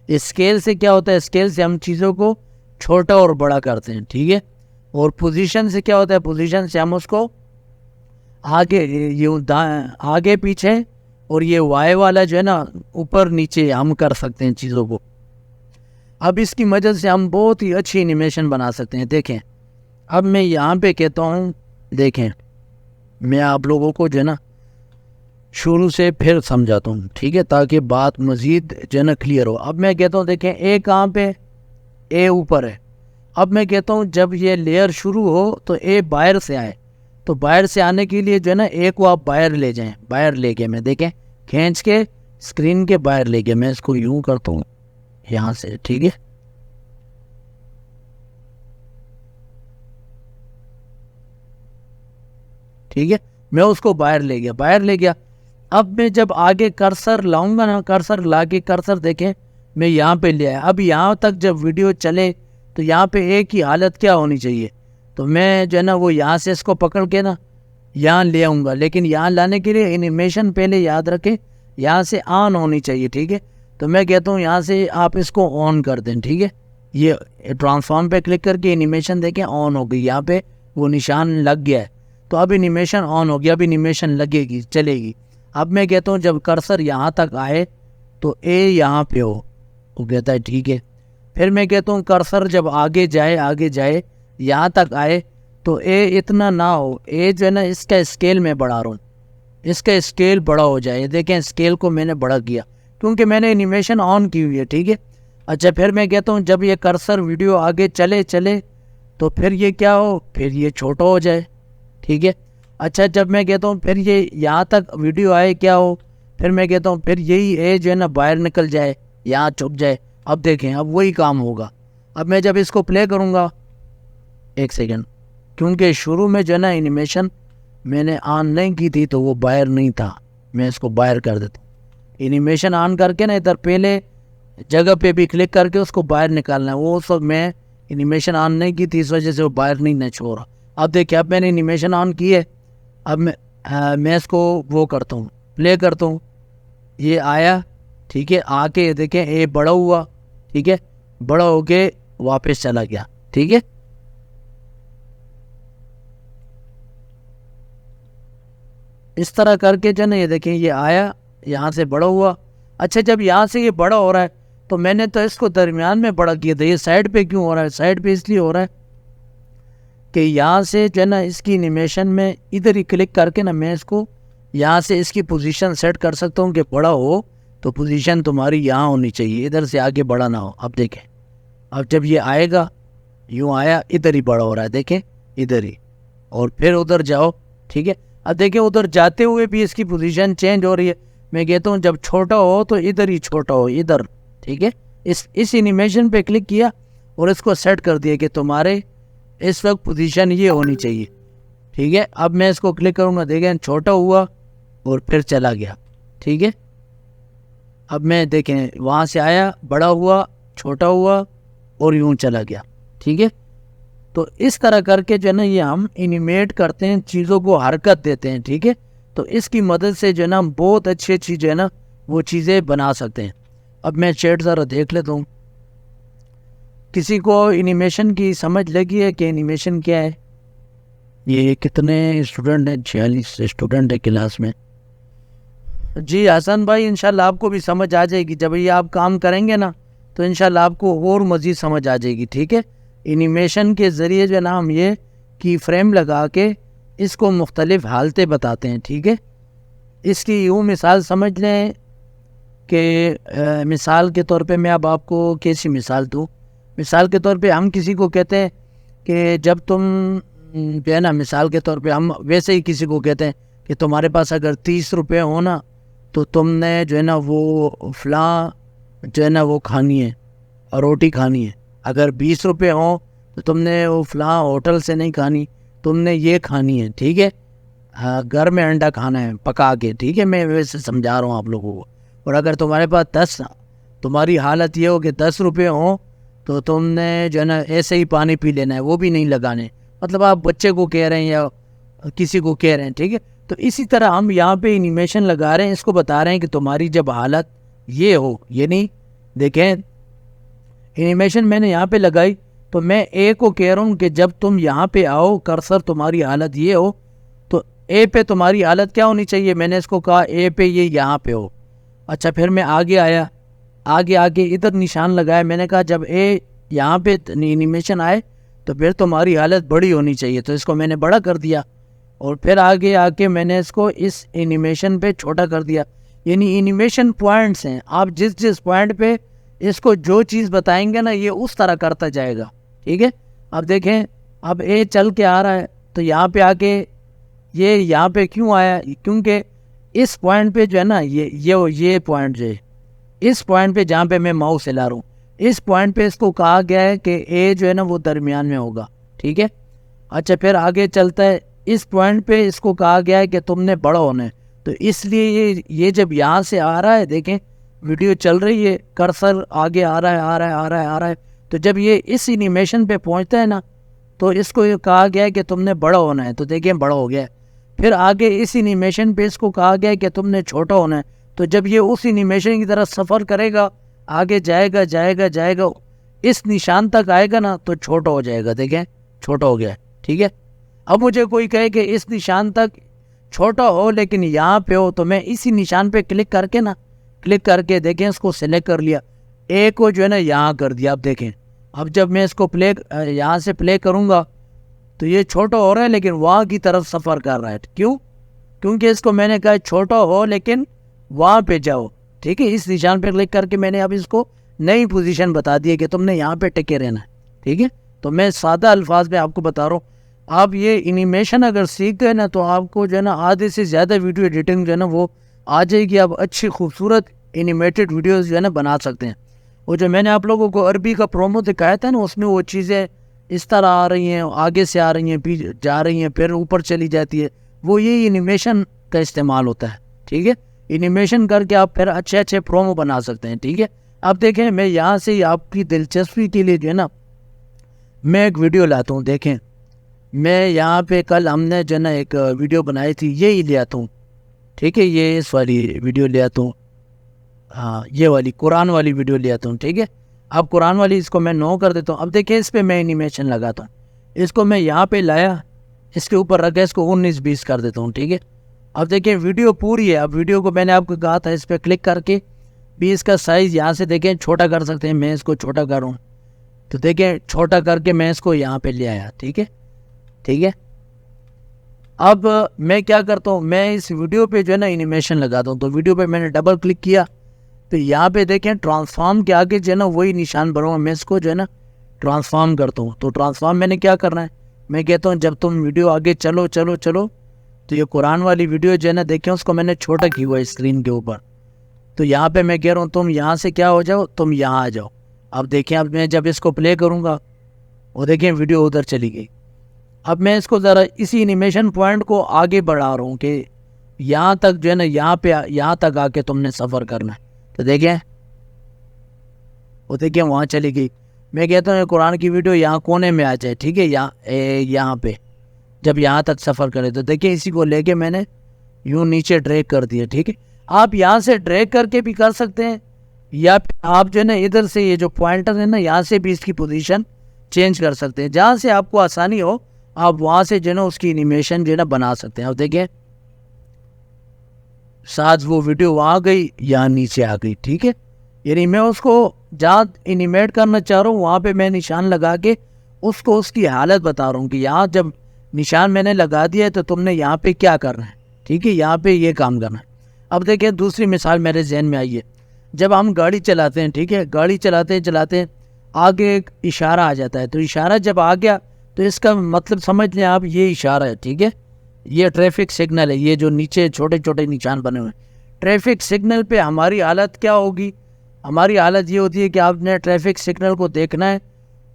اسکیل سے کیا ہوتا ہے، اسکیل سے ہم چیزوں کو چھوٹا اور بڑا کرتے ہیں، ٹھیک ہے۔ اور پوزیشن سے کیا ہوتا ہے، پوزیشن سے ہم اس کو آگے پیچھے، اور یہ وائی والا جو ہے نا اوپر نیچے ہم کر سکتے ہیں چیزوں کو۔ اب اس کی مدد سے ہم بہت ہی اچھی اینیمیشن بنا سکتے ہیں۔ دیکھیں اب میں یہاں پہ کہتا ہوں، دیکھیں میں آپ لوگوں کو جو ہے نا شروع سے پھر سمجھاتا ہوں، ٹھیک ہے، تاکہ بات مزید جو ہے نا کلیئر ہو۔ اب میں کہتا ہوں دیکھیں اے کہاں پہ، اے اوپر ہے۔ اب میں کہتا ہوں جب یہ لیئر شروع ہو تو اے باہر سے آئے، تو باہر سے آنے کے لیے جو ہے نا اے کو آپ باہر لے جائیں، باہر لے کے میں دیکھیں کھینچ کے اسکرین کے باہر لے کے میں اس کو یوں کرتا ہوں یہاں سے، ٹھیک ہے، ٹھیک ہے، میں اس کو باہر لے گیا۔ اب میں جب آگے کرسر لاؤں گا نا، کرسر لا کے کرسر دیکھیں میں یہاں پہ لے آیا، اب یہاں تک جب ویڈیو چلے تو یہاں پہ ایک ہی حالت کیا ہونی چاہیے، تو میں جو ہے نا وہ یہاں سے اس کو پکڑ کے نا یہاں لے آؤں گا، لیکن یہاں لانے کے لیے اینیمیشن پہلے یاد رکھیں یہاں سے آن ہونی چاہیے، ٹھیک ہے۔ تو میں کہتا ہوں یہاں سے آپ اس کو آن کر دیں، ٹھیک ہے، یہ ٹرانسفارم پہ کلک کر کے اینیمیشن دیکھیں آن ہو گئی، یہاں پہ وہ نشان لگ گیا ہے، تو اب اینیمیشن آن ہو گیا، اب اینیمیشن لگے گی، چلے گی۔ اب میں کہتا ہوں جب کرسر یہاں تک آئے تو اے یہاں پہ ہو، وہ کہتا ہے ٹھیک ہے۔ پھر میں کہتا ہوں کرسر جب آگے جائے یہاں تک آئے تو اے اتنا نہ ہو، اے جو ہے نا اس کا اسکیل میں بڑھا رہا ہوں، اس کا اسکیل بڑا ہو جائے، دیکھیں اسکیل کو میں نے بڑا کیا کیونکہ میں نے اینیمیشن آن کی ہوئی ہے، ٹھیک ہے۔ اچھا پھر میں کہتا ہوں جب یہ کرسر ویڈیو آگے چلے تو پھر یہ کیا ہو، پھر یہ چھوٹا ہو جائے، ٹھیک ہے۔ اچھا جب میں کہتا ہوں پھر یہ یہاں تک ویڈیو آئے کیا ہو، پھر میں کہتا ہوں پھر یہی اے جو ہے نا باہر نکل جائے, یہاں چھپ جائے. اب دیکھیں اب وہی کام ہوگا. اب میں جب اس کو پلے کروں گا, ایک سیکنڈ, کیونکہ شروع میں جو ہے نا انیمیشن میں نے آن نہیں کی تھی تو وہ باہر نہیں تھا, میں اس کو باہر کر دیتا ہوں. انیمیشن آن کر کے نا ادھر پہلے جگہ پہ بھی کلک کر کے اس کو باہر نکالنا ہے. وہ اس وقت میں انیمیشن آن نہیں کی تھی, اس وجہ سے وہ باہر نہیں نہ چھوڑا. اب دیکھیں اب میں نے انیمیشن آن کی ہے. اب میں اس کو وہ کرتا ہوں, پلے کرتا ہوں. یہ آیا, ٹھیک ہے, آ کے دیکھیں اے بڑا ہوا, ٹھیک ہے, بڑا ہو کے واپس چلا گیا. ٹھیک ہے, اس طرح کر کے جو نا یہ دیکھیں یہ آیا, یہاں سے بڑا ہوا. اچھا جب یہاں سے یہ بڑا ہو رہا ہے تو میں نے تو اس کو درمیان میں بڑا کیا تھا. یہ سائڈ پہ کیوں ہو رہا ہے؟ سائڈ پہ اس لیے ہو رہا ہے کہ یہاں سے جو ہے نا اس کی انیمیشن میں ادھر ہی کلک کر کے نا میں اس کو یہاں سے اس کی پوزیشن سیٹ کر سکتا ہوں کہ بڑا ہو تو پوزیشن تمہاری یہاں ہونی چاہیے, ادھر سے آگے بڑا نہ ہو. اب دیکھیں اب جب یہ آئے گا, یوں آیا, ادھر ہی بڑا ہو رہا ہے, دیکھیں ادھر ہی, اور پھر ادھر جاؤ. ٹھیک ہے, اب دیکھیں ادھر جاتے ہوئے بھی اس کی پوزیشن چینج ہو رہی ہے. میں کہتا ہوں جب چھوٹا ہو تو ادھر ہی چھوٹا ہو, ادھر. ٹھیک ہے, اس انیمیشن پہ کلک کیا اور اس کو سیٹ کر دیا کہ تمہارے اس وقت پوزیشن یہ ہونی چاہیے. ٹھیک ہے, اب میں اس کو کلک کروں گا, دیکھیں چھوٹا ہوا اور پھر چلا گیا. ٹھیک ہے, اب میں دیکھیں وہاں سے آیا, بڑا ہوا, چھوٹا ہوا اور یوں چلا گیا. ٹھیک ہے, تو اس طرح کر کے جو ہے نا یہ ہم انیمیٹ کرتے ہیں, چیزوں کو حرکت دیتے ہیں. ٹھیک ہے, تو اس کی مدد سے جو ہے نا ہم بہت اچھی جو ہے نا وہ چیزیں بنا سکتے ہیں. اب میں چیٹ ذرا دیکھ لیتا ہوں, کسی کو انیمیشن کی سمجھ لگی ہے کہ انیمیشن کیا ہے؟ یہ کتنے اسٹوڈنٹ ہیں؟ 46 اسٹوڈنٹ ہے کلاس میں. جی حسن بھائی, انشاءاللہ آپ کو بھی سمجھ آ جائے گی. جب یہ آپ کام کریں گے نا تو انشاءاللہ آپ کو اور مزید سمجھ آ جائے گی. ٹھیک ہے, انیمیشن کے ذریعے جو ہے نا ہم یہ کی فریم لگا کے اس کو مختلف حالتیں بتاتے ہیں. ٹھیک ہے, اس کی یوں مثال سمجھ لیں کہ مثال کے طور پہ میں اب آپ کو کیسی مثال دوں. مثال کے طور پہ ہم کسی کو کہتے ہیں کہ جب تم جو ہے نا, مثال کے طور پہ ہم ویسے ہی کسی کو کہتے ہیں کہ تمہارے پاس اگر 30 روپے ہو نا تو تم نے جو ہے نا وہ فلاں جو ہے نا وہ کھانی ہے اور روٹی کھانی ہے. اگر 20 روپے ہوں تو تم نے وہ فلاں ہوٹل سے نہیں کھانی, تم نے یہ کھانی ہے. ٹھیک ہے, گھر میں انڈا کھانا ہے پکا کے. ٹھیک ہے, میں ویسے سمجھا رہا ہوں آپ لوگوں کو. اور اگر تمہارے پاس 10, تمہاری حالت یہ ہو کہ 10 روپے ہوں تو تم نے جو ہے نا ایسے ہی پانی پی لینا ہے, وہ بھی نہیں لگانے. مطلب آپ بچے کو کہہ رہے ہیں یا کسی کو کہہ رہے ہیں. ٹھیک ہے, تو اسی طرح ہم یہاں پہ انیمیشن لگا رہے ہیں, اس کو بتا رہے ہیں کہ تمہاری جب حالت یہ ہو, یہ نہیں دیکھیں انیمیشن میں نے یہاں پہ لگائی تو میں اے کو کہہ رہا ہوں کہ جب تم یہاں پہ آؤ, کرسر تمہاری حالت یہ ہو تو اے پہ تمہاری حالت کیا ہونی چاہیے؟ میں نے اس کو کہا اے پہ یہ یہاں پہ ہو. اچھا پھر میں آگے آیا, آگے ادھر نشان لگایا, میں نے کہا جب اے یہاں پہ انیمیشن آئے تو پھر تمہاری حالت بڑی ہونی چاہیے, تو اس کو میں نے بڑا کر دیا. اور پھر آگے آ کے میں نے اس کو اس انیمیشن پہ چھوٹا کر دیا. یعنی انیمیشن پوائنٹس ہیں, آپ جس پوائنٹ پہ اس کو جو چیز بتائیں گے نا یہ اس طرح کرتا جائے گا. ٹھیک ہے, اب دیکھیں اب اے چل کے آ رہا ہے تو یہاں پہ آ کے یہ یہاں پہ کیوں آیا؟ کیونکہ اس پوائنٹ پہ جو ہے نا یہ پوائنٹ جو ہے, اس پوائنٹ پہ جہاں پہ میں ماؤس ہلا رہا ہوں, اس پوائنٹ پہ اس کو کہا گیا ہے کہ اے جو ہے نا وہ درمیان میں ہوگا. ٹھیک ہے, اچھا پھر آگے چلتا ہے, اس پوائنٹ پہ اس کو کہا گیا ہے کہ تم نے بڑا ہونا ہے. تو اس لیے یہ جب یہاں سے آ رہا ہے, دیکھیں ویڈیو چل رہی ہے, کرسر آگے آ رہا ہے, تو جب یہ اس انیمیشن پہ پہنچتا ہے نا تو اس کو یہ کہا گیا ہے کہ تم نے بڑا ہونا ہے, تو دیکھیں بڑا ہو گیا ہے. پھر آگے اس انیمیشن پہ اس کو کہا گیا ہے کہ تم نے چھوٹا ہونا ہے, تو جب یہ اس انیمیشن کی طرف سفر کرے گا, آگے جائے گا, اس نشان تک آئے گا نا تو چھوٹا ہو جائے گا. دیکھیں چھوٹا ہو گیا ہے. ٹھیک ہے, اب مجھے کوئی کہے کہ اس نشان تک چھوٹا ہو لیکن یہاں پہ ہو, تو میں اسی نشان پہ کلک کر کے دیکھیں اس کو سلیکٹ کر لیا, اے کو جو ہے نا یہاں کر دیا. اب دیکھیں اب جب میں اس کو یہاں سے پلے کروں گا تو یہ چھوٹا ہو رہا ہے لیکن وہاں کی طرف سفر کر رہا ہے. کیوں؟ کیونکہ اس کو میں نے کہا چھوٹا ہو لیکن وہاں پہ جاؤ. ٹھیک ہے, اس نشان پہ کلک کر کے میں نے اب اس کو نئی پوزیشن بتا دی ہے کہ تم نے یہاں پہ ٹکے رہنا ہے. ٹھیک ہے, تو میں سادہ الفاظ میں آپ کو بتا رہا ہوں. آپ یہ انیمیشن اگر سیکھ گئے نا تو آپ کو جو ہے نا آدھے سے زیادہ ویڈیو ایڈیٹنگ جو ہے نا وہ آ جائے گی، آپ اچھی خوبصورت اینیمیٹڈ ویڈیوز جو ہے نا بنا سکتے ہیں. وہ جو میں نے آپ لوگوں کو عربی کا پرومو دکھایا تھا نا، اس میں وہ چیزیں اس طرح آ رہی ہیں، آگے سے آ رہی ہیں، پیچھے جا رہی ہیں، پھر اوپر چلی جاتی ہے، وہ یہی اینیمیشن کا استعمال ہوتا ہے. ٹھیک ہے، اینیمیشن کر کے آپ پھر اچھے اچھے پرومو بنا سکتے ہیں. ٹھیک ہے، اب دیکھیں میں یہاں سے آپ کی دلچسپی کے لیے جو ہے نا میں ایک ویڈیو لاتا ہوں. دیکھیں میں یہاں پہ کل ہم نے جو ہے نا ایک ویڈیو بنائی تھی، یہی لے آتا ہوں. ٹھیک ہے، یہ اس والی ویڈیو لے آتا ہوں. ہاں یہ والی قرآن والی ویڈیو لے آتا ہوں. ٹھیک ہے، اب قرآن والی اس کو میں نو کر دیتا ہوں. اب دیکھیں اس پہ میں اینیمیشن لگاتا ہوں. اس کو میں یہاں پہ لایا، اس کے اوپر رکھا، اس کو 19-20 کر دیتا ہوں. ٹھیک ہے، اب دیکھیں ویڈیو پوری ہے. اب ویڈیو کو میں نے آپ کو کہا تھا اس پہ کلک کر کے بھی اس کا سائز یہاں سے دیکھیں چھوٹا کر سکتے ہیں. میں اس کو چھوٹا کروں تو دیکھیں چھوٹا کر کے میں اس کو یہاں پہ لے آیا. ٹھیک ہے، ٹھیک ہے. اب میں کیا کرتا ہوں، میں اس ویڈیو پہ جو ہے نا اینیمیشن لگاتا ہوں. تو ویڈیو پہ میں نے ڈبل کلک کیا تو یہاں پہ دیکھیں ٹرانسفارم کے آگے جو ہے نا وہی نشان بنا ہوا، میں اس کو جو ہے نا ٹرانسفارم کرتا ہوں. تو ٹرانسفارم میں نے کیا کرنا ہے، میں کہتا ہوں جب تم ویڈیو آگے چلو چلو چلو تو یہ قرآن والی ویڈیو جو ہے نا دیکھیں اس کو میں نے چھوٹا کی ہوا ہے اسکرین کے اوپر. تو یہاں پہ میں کہہ رہا ہوں تم یہاں سے کیا ہو جاؤ، تم یہاں آ جاؤ. اب دیکھیں اب میں جب اس کو پلے کروں گا وہ دیکھیں ویڈیو ادھر چلی گئی. اب میں اس کو ذرا اسی اینیمیشن پوائنٹ کو آگے بڑھا رہا ہوں کہ یہاں تک جو ہے نا یہاں تک آ کے تم نے سفر کرنا ہے. تو دیکھیں وہ دیکھیں وہاں چلی گئی. میں کہتا ہوں قرآن کی ویڈیو یہاں کونے میں آ جائے. ٹھیک ہے، یہاں پہ جب یہاں تک سفر کرے تو دیکھیں اسی کو لے کے میں نے یوں نیچے ڈریگ کر دیا. ٹھیک ہے، آپ یہاں سے ڈریگ کر کے بھی کر سکتے ہیں، یا آپ جو ہے نا ادھر سے یہ جو پوائنٹر ہے نا یہاں سے بھی اس کی پوزیشن چینج کر سکتے ہیں. جہاں سے آپ کو آسانی ہو آپ وہاں سے جو ہے نا اس کی اینیمیشن جو ہے نا بنا سکتے ہیں. اب دیکھیں ساتھ وہ ویڈیو وہاں گئی، یہاں نیچے آ گئی. ٹھیک ہے، یعنی میں اس کو جہاں اینیمیٹ کرنا چاہ رہا ہوں وہاں پہ میں نشان لگا کے اس کو اس کی حالت بتا رہا ہوں کہ یہاں جب نشان میں نے لگا دیا ہے تو تم نے یہاں پہ کیا کرنا ہے. ٹھیک ہے، یہاں پہ یہ کام کرنا ہے. اب دیکھیں دوسری مثال میرے ذہن میں آئی ہے. جب ہم گاڑی چلاتے ہیں، ٹھیک ہے، گاڑی چلاتے آگے ایک اشارہ آ جاتا ہے. تو اشارہ جب آ گیا تو اس کا مطلب سمجھ لیں آپ یہ اشارہ ہے. ٹھیک ہے، یہ ٹریفک سگنل ہے. یہ جو نیچے چھوٹے چھوٹے نشان بنے ہوئے ہیں ٹریفک سگنل پہ ہماری حالت کیا ہوگی، ہماری حالت یہ ہوتی ہے کہ آپ نے ٹریفک سگنل کو دیکھنا ہے،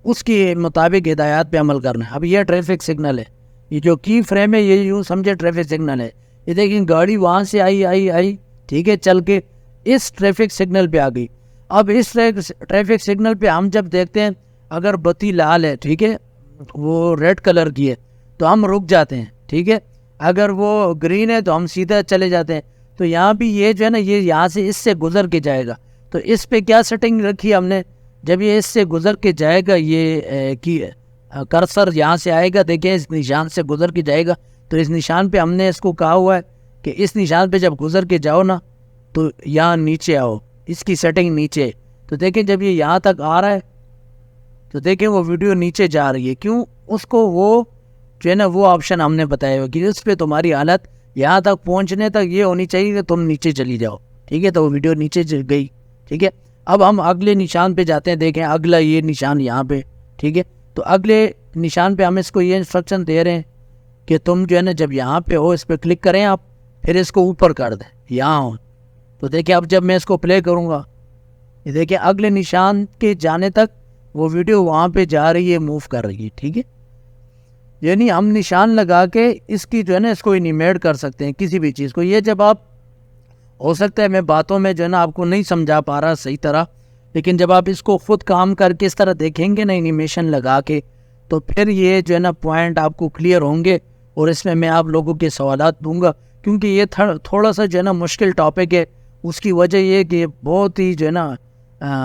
اس کے مطابق ہدایات پہ عمل کرنا ہے. اب یہ ٹریفک سگنل ہے، یہ جو کی فریم ہے یہ یوں سمجھے ٹریفک سگنل ہے. یہ دیکھیں گاڑی وہاں سے آئی ٹھیک ہے، چل کے اس ٹریفک سگنل پہ آ گئی. اب اس ٹریفک سگنل پہ ہم جب دیکھتے ہیں اگر بتی لال ہے، ٹھیک ہے، وہ ریڈ کلر کی ہے تو ہم رک جاتے ہیں. ٹھیک ہے، اگر وہ گرین ہے تو ہم سیدھا چلے جاتے ہیں. تو یہاں بھی یہ جو ہے نا یہ یہاں سے اس سے گزر کے جائے گا. تو اس پہ کیا سیٹنگ رکھی ہم نے، جب یہ اس سے گزر کے جائے گا یہ کرسر یہاں سے آئے گا، دیکھیں اس نشان سے گزر کے جائے گا. تو اس نشان پہ ہم نے اس کو کہا ہوا ہے کہ اس نشان پہ جب گزر کے جاؤ نا تو یہاں نیچے آؤ، اس کی سیٹنگ نیچے. تو دیکھیں جب یہ یہاں تک آ رہا ہے تو دیکھیں وہ ویڈیو نیچے جا رہی ہے. کیوں؟ اس کو وہ جو ہے نا وہ آپشن ہم نے بتایا ہوا کہ اس پہ تمہاری حالت یہاں تک پہنچنے تک یہ ہونی چاہیے کہ تم نیچے چلی جاؤ. ٹھیک ہے، تو وہ ویڈیو نیچے گئی. ٹھیک ہے، اب ہم اگلے نشان پہ جاتے ہیں. دیکھیں اگلا یہ نشان یہاں پہ. ٹھیک ہے، تو اگلے نشان پہ ہم اس کو یہ انسٹرکشن دے رہے ہیں کہ تم جو ہے نا جب یہاں پہ ہو اس پہ کلک کریں آپ، پھر اس کو اوپر کر دیں یہاں ہو. تو دیکھیں اب جب میں اس کو پلے کروں گا یہ دیکھیں اگلے نشان کے جانے تک وہ ویڈیو وہاں پہ جا رہی ہے، موو کر رہی ہے. ٹھیک ہے، یعنی ہم نشان لگا کے اس کی جو ہے نا اس کو اینیمیٹ کر سکتے ہیں کسی بھی چیز کو. یہ جب آپ ہو سکتا ہے میں باتوں میں جو ہے نا آپ کو نہیں سمجھا پا رہا صحیح طرح، لیکن جب آپ اس کو خود کام کر کے اس طرح دیکھیں گے نا اینیمیشن لگا کے تو پھر یہ جو ہے نا پوائنٹ آپ کو کلیئر ہوں گے. اور اس میں آپ لوگوں کے سوالات دوں گا کیونکہ یہ تھوڑا سا جو ہے نا مشکل ٹاپک ہے. اس کی وجہ یہ کہ بہت ہی جو ہے نا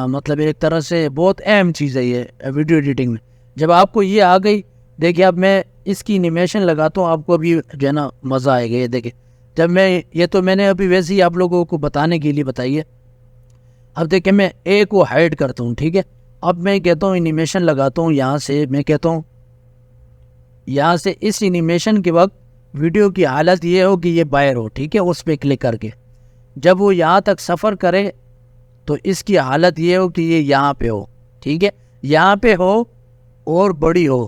مطلب ایک طرح سے بہت اہم چیز ہے یہ ویڈیو ایڈیٹنگ میں. جب آپ کو یہ آ گئی دیکھیں اب میں اس کی اینیمیشن لگاتا ہوں، آپ کو ابھی جو ہے نا مزہ آئے گا. یہ دیکھیں جب یہ تو میں نے ابھی ویسے ہی آپ لوگوں کو بتانے کے لیے بتائی ہے. اب دیکھیں میں اے کو ہائڈ کرتا ہوں. ٹھیک ہے، اب میں کہتا ہوں اینیمیشن لگاتا ہوں یہاں سے. میں کہتا ہوں یہاں سے اس اینیمیشن کے وقت ویڈیو کی حالت یہ ہو کہ یہ باہر ہو. ٹھیک ہے، اس پہ کلک کر کے جب وہ یہاں تک سفر کرے تو اس کی حالت یہ ہو کہ یہ یہاں پہ ہو. ٹھیک ہے، یہاں پہ ہو اور بڑی ہو.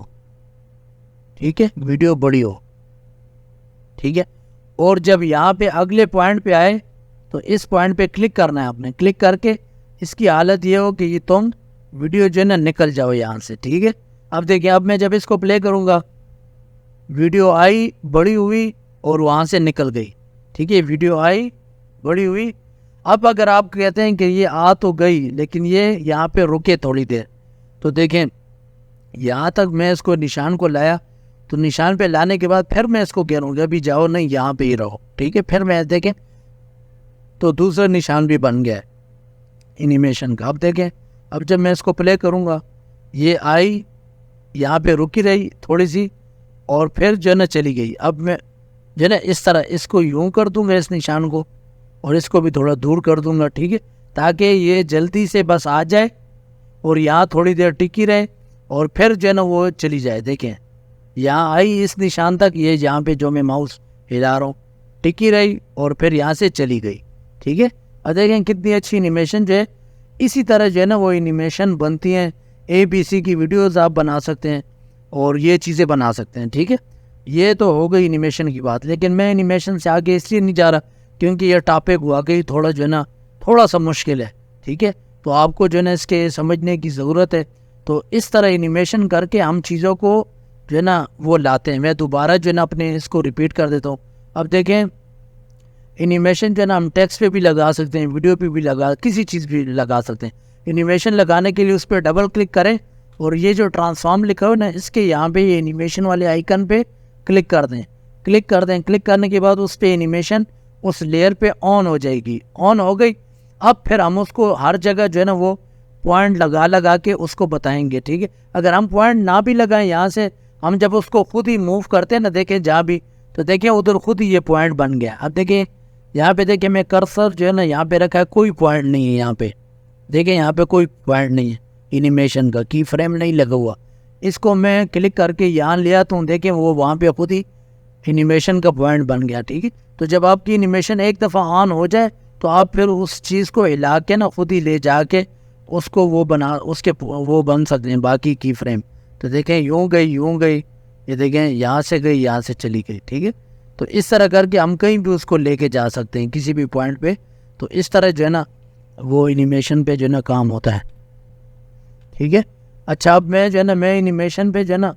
ٹھیک ہے، ویڈیو بڑی ہو. ٹھیک ہے، اور جب یہاں پہ اگلے پوائنٹ پہ آئے تو اس پوائنٹ پہ کلک کرنا ہے آپ نے. کلک کر کے اس کی حالت یہ ہو کہ یہ تم ویڈیو جو ہے نا نکل جاؤ یہاں سے, ٹھیک ہے. اب دیکھیں, اب میں جب اس کو پلے کروں گا, ویڈیو آئی, بڑی ہوئی اور وہاں سے نکل گئی, ٹھیک ہے. ویڈیو آئی, بڑی ہوئی. اب اگر آپ کہتے ہیں کہ یہ آ تو گئی لیکن یہ یہاں پہ رکے تھوڑی دیر, تو دیکھیں یہاں تک میں اس کو نشان کو لایا, تو نشان پہ لانے کے بعد پھر میں اس کو کہہ رہا ہوں کہ ابھی جاؤ نہیں, یہاں پہ ہی رہو, ٹھیک ہے. پھر میں دیکھیں تو دوسرا نشان بھی بن گیا ہے اینیمیشن کا. اب دیکھیں, اب جب میں اس کو پلے کروں گا, یہ آئی, یہاں پہ رکی رہی تھوڑی سی, اور پھر جو ہے نا چلی گئی. اب میں جو ہے نا اس طرح اس کو یوں کر دوں گا اس نشان کو, اور اس کو بھی تھوڑا دور کر دوں گا, ٹھیک ہے, تاکہ یہ جلدی سے بس آ جائے اور یہاں تھوڑی دیر ٹکی رہے اور پھر جو ہے نا وہ چلی جائے. دیکھیں یہاں آئی اس نشان تک, یہ یہاں پہ جو میں ماؤس ہلا رہا ہوں ٹکی رہی اور پھر یہاں سے چلی گئی, ٹھیک ہے. اور دیکھیں کتنی اچھی اینیمیشن جو ہے. اسی طرح جو ہے نا وہ اینیمیشن بنتی ہیں. ABC کی ویڈیوز آپ بنا سکتے ہیں اور یہ چیزیں بنا سکتے ہیں, ٹھیک ہے. یہ تو ہو گئی اینیمیشن کی بات, لیکن میں اینیمیشن سے آگے اس لیے نہیں جا رہا کیونکہ یہ ٹاپک واقعی تھوڑا جو ہے نا تھوڑا سا مشکل ہے, ٹھیک ہے. تو آپ کو جو ہے نا اس کے سمجھنے کی ضرورت ہے. تو اس طرح اینیمیشن کر کے ہم چیزوں کو جو ہے نا وہ لاتے ہیں. میں دوبارہ جو ہے نا اپنے اس کو ریپیٹ کر دیتا ہوں. اب دیکھیں اینیمیشن جو ہے نا ہم ٹیکسٹ پہ بھی لگا سکتے ہیں, ویڈیو پہ بھی کسی چیز پہ لگا سکتے ہیں. اینیمیشن لگانے کے لیے اس پہ ڈبل کلک کریں اور یہ جو ٹرانسفارم لکھا ہو نا اس کے یہاں پہ یہ اینیمیشن والے آئیکن پہ کلک کر دیں. کلک کرنے کے بعد اس پہ اینیمیشن اس لیئر پہ آن ہو جائے گی. آن ہو گئی. اب پھر ہم اس کو ہر جگہ جو ہے نا وہ پوائنٹ لگا کے اس کو بتائیں گے, ٹھیک ہے. اگر ہم پوائنٹ نہ بھی لگائیں, یہاں سے ہم جب اس کو خود ہی موو کرتے ہیں نا, دیکھیں جہاں بھی, تو دیکھیں ادھر خود ہی یہ پوائنٹ بن گیا. اب دیکھیں یہاں پہ دیکھیں میں کرسر جو ہے نا یہاں پہ رکھا ہے, کوئی پوائنٹ نہیں ہے یہاں پہ. دیکھیں یہاں پہ کوئی پوائنٹ نہیں ہے اینیمیشن کا, کی فریم نہیں لگا ہوا. اس کو میں کلک کر کے یہاں لیا تو دیکھیں وہ وہاں پہ خود ہی اینیمیشن کا پوائنٹ بن گیا, ٹھیک ہے. تو جب آپ کی اینیمیشن ایک دفعہ آن ہو جائے تو آپ پھر اس چیز کو ہلا کے نا خود ہی لے جا کے اس کو وہ بن سکتے ہیں باقی کی فریم. تو دیکھیں یوں گئی, یہ دیکھیں یہاں سے گئی, یہاں سے چلی گئی, ٹھیک ہے. تو اس طرح کر کے ہم کہیں بھی اس کو لے کے جا سکتے ہیں کسی بھی پوائنٹ پہ. تو اس طرح جو ہے نا وہ اینیمیشن پہ جو ہے نا کام ہوتا ہے, ٹھیک ہے. اچھا, اب میں جو ہے نا میں اینیمیشن پہ جو ہے نا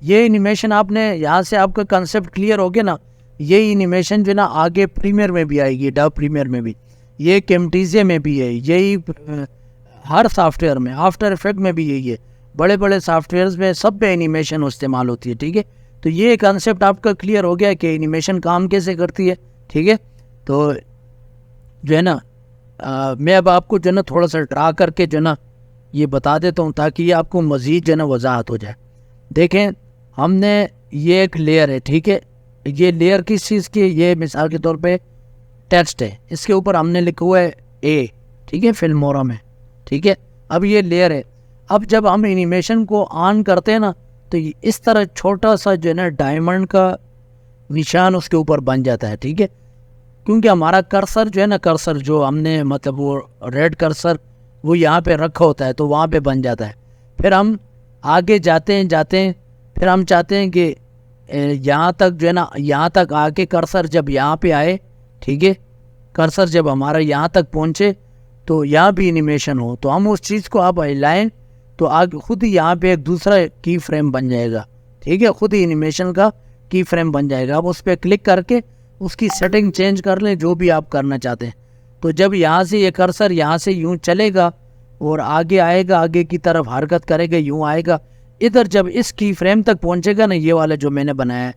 یہ اینیمیشن آپ نے یہاں سے آپ کا کنسیپٹ کلیئر ہو گیا نا. یہ اینیمیشن جو ہے نا آگے پریمیئر میں بھی آئے گی, ڈب پریمیئر میں بھی, یہ کیمٹیزیا میں بھی ہے, یہی ہر سافٹ ویئر میں, آفٹر افیکٹ میں بھی یہی ہے, بڑے بڑے سافٹ ویئرز میں سب پہ اینیمیشن استعمال ہوتی ہے, ٹھیک ہے. تو یہ کنسیپٹ آپ کا کلیئر ہو گیا کہ اینیمیشن کام کیسے کرتی ہے, ٹھیک ہے. تو جو ہے نا میں اب آپ کو جو ہے نا تھوڑا سا ڈرا کر کے جو ہے نا یہ بتا دیتا ہوں تاکہ یہ آپ کو مزید جو ہے نا وضاحت ہو جائے. دیکھیں ہم نے یہ ایک لیئر ہے, ٹھیک ہے. یہ لیئر کس چیز کی, یہ مثال کے طور پہ ٹیکسٹ ہے, اس کے اوپر ہم نے لکھا ہوا ہے اے, ٹھیک ہے, فلمورا میں, ٹھیک ہے. اب یہ لیئر ہے. اب جب ہم اینیمیشن کو آن کرتے ہیں نا تو اس طرح چھوٹا سا جو ہے نا ڈائمنڈ کا نشان اس کے اوپر بن جاتا ہے, ٹھیک ہے. کیونکہ ہمارا کرسر جو ہے نا, کرسر جو ہم نے مطلب وہ ریڈ کرسر وہ یہاں پہ رکھا ہوتا ہے تو وہاں پہ بن جاتا ہے. پھر ہم آگے جاتے ہیں پھر ہم چاہتے ہیں کہ یہاں تک جو ہے نا یہاں تک آ کے کرسر جب یہاں پہ آئے, ٹھیک ہے, کرسر جب ہمارا یہاں تک پہنچے تو یہاں بھی اینیمیشن ہو, تو ہم اس چیز کو آپ ہلائیں تو آگے خود ہی یہاں پہ ایک دوسرا کی فریم بن جائے گا, ٹھیک ہے. خود ہی اینیمیشن کا کی فریم بن جائے گا. اب اس پہ کلک کر کے اس کی سیٹنگ چینج کر لیں جو بھی آپ کرنا چاہتے ہیں. تو جب یہاں سے یہ کرسر یہاں سے یوں چلے گا اور آگے آئے گا, آگے کی طرف حرکت کرے گا, یوں آئے گا, ادھر جب اس کی فریم تک پہنچے گا نا, یہ والا جو میں نے بنایا ہے,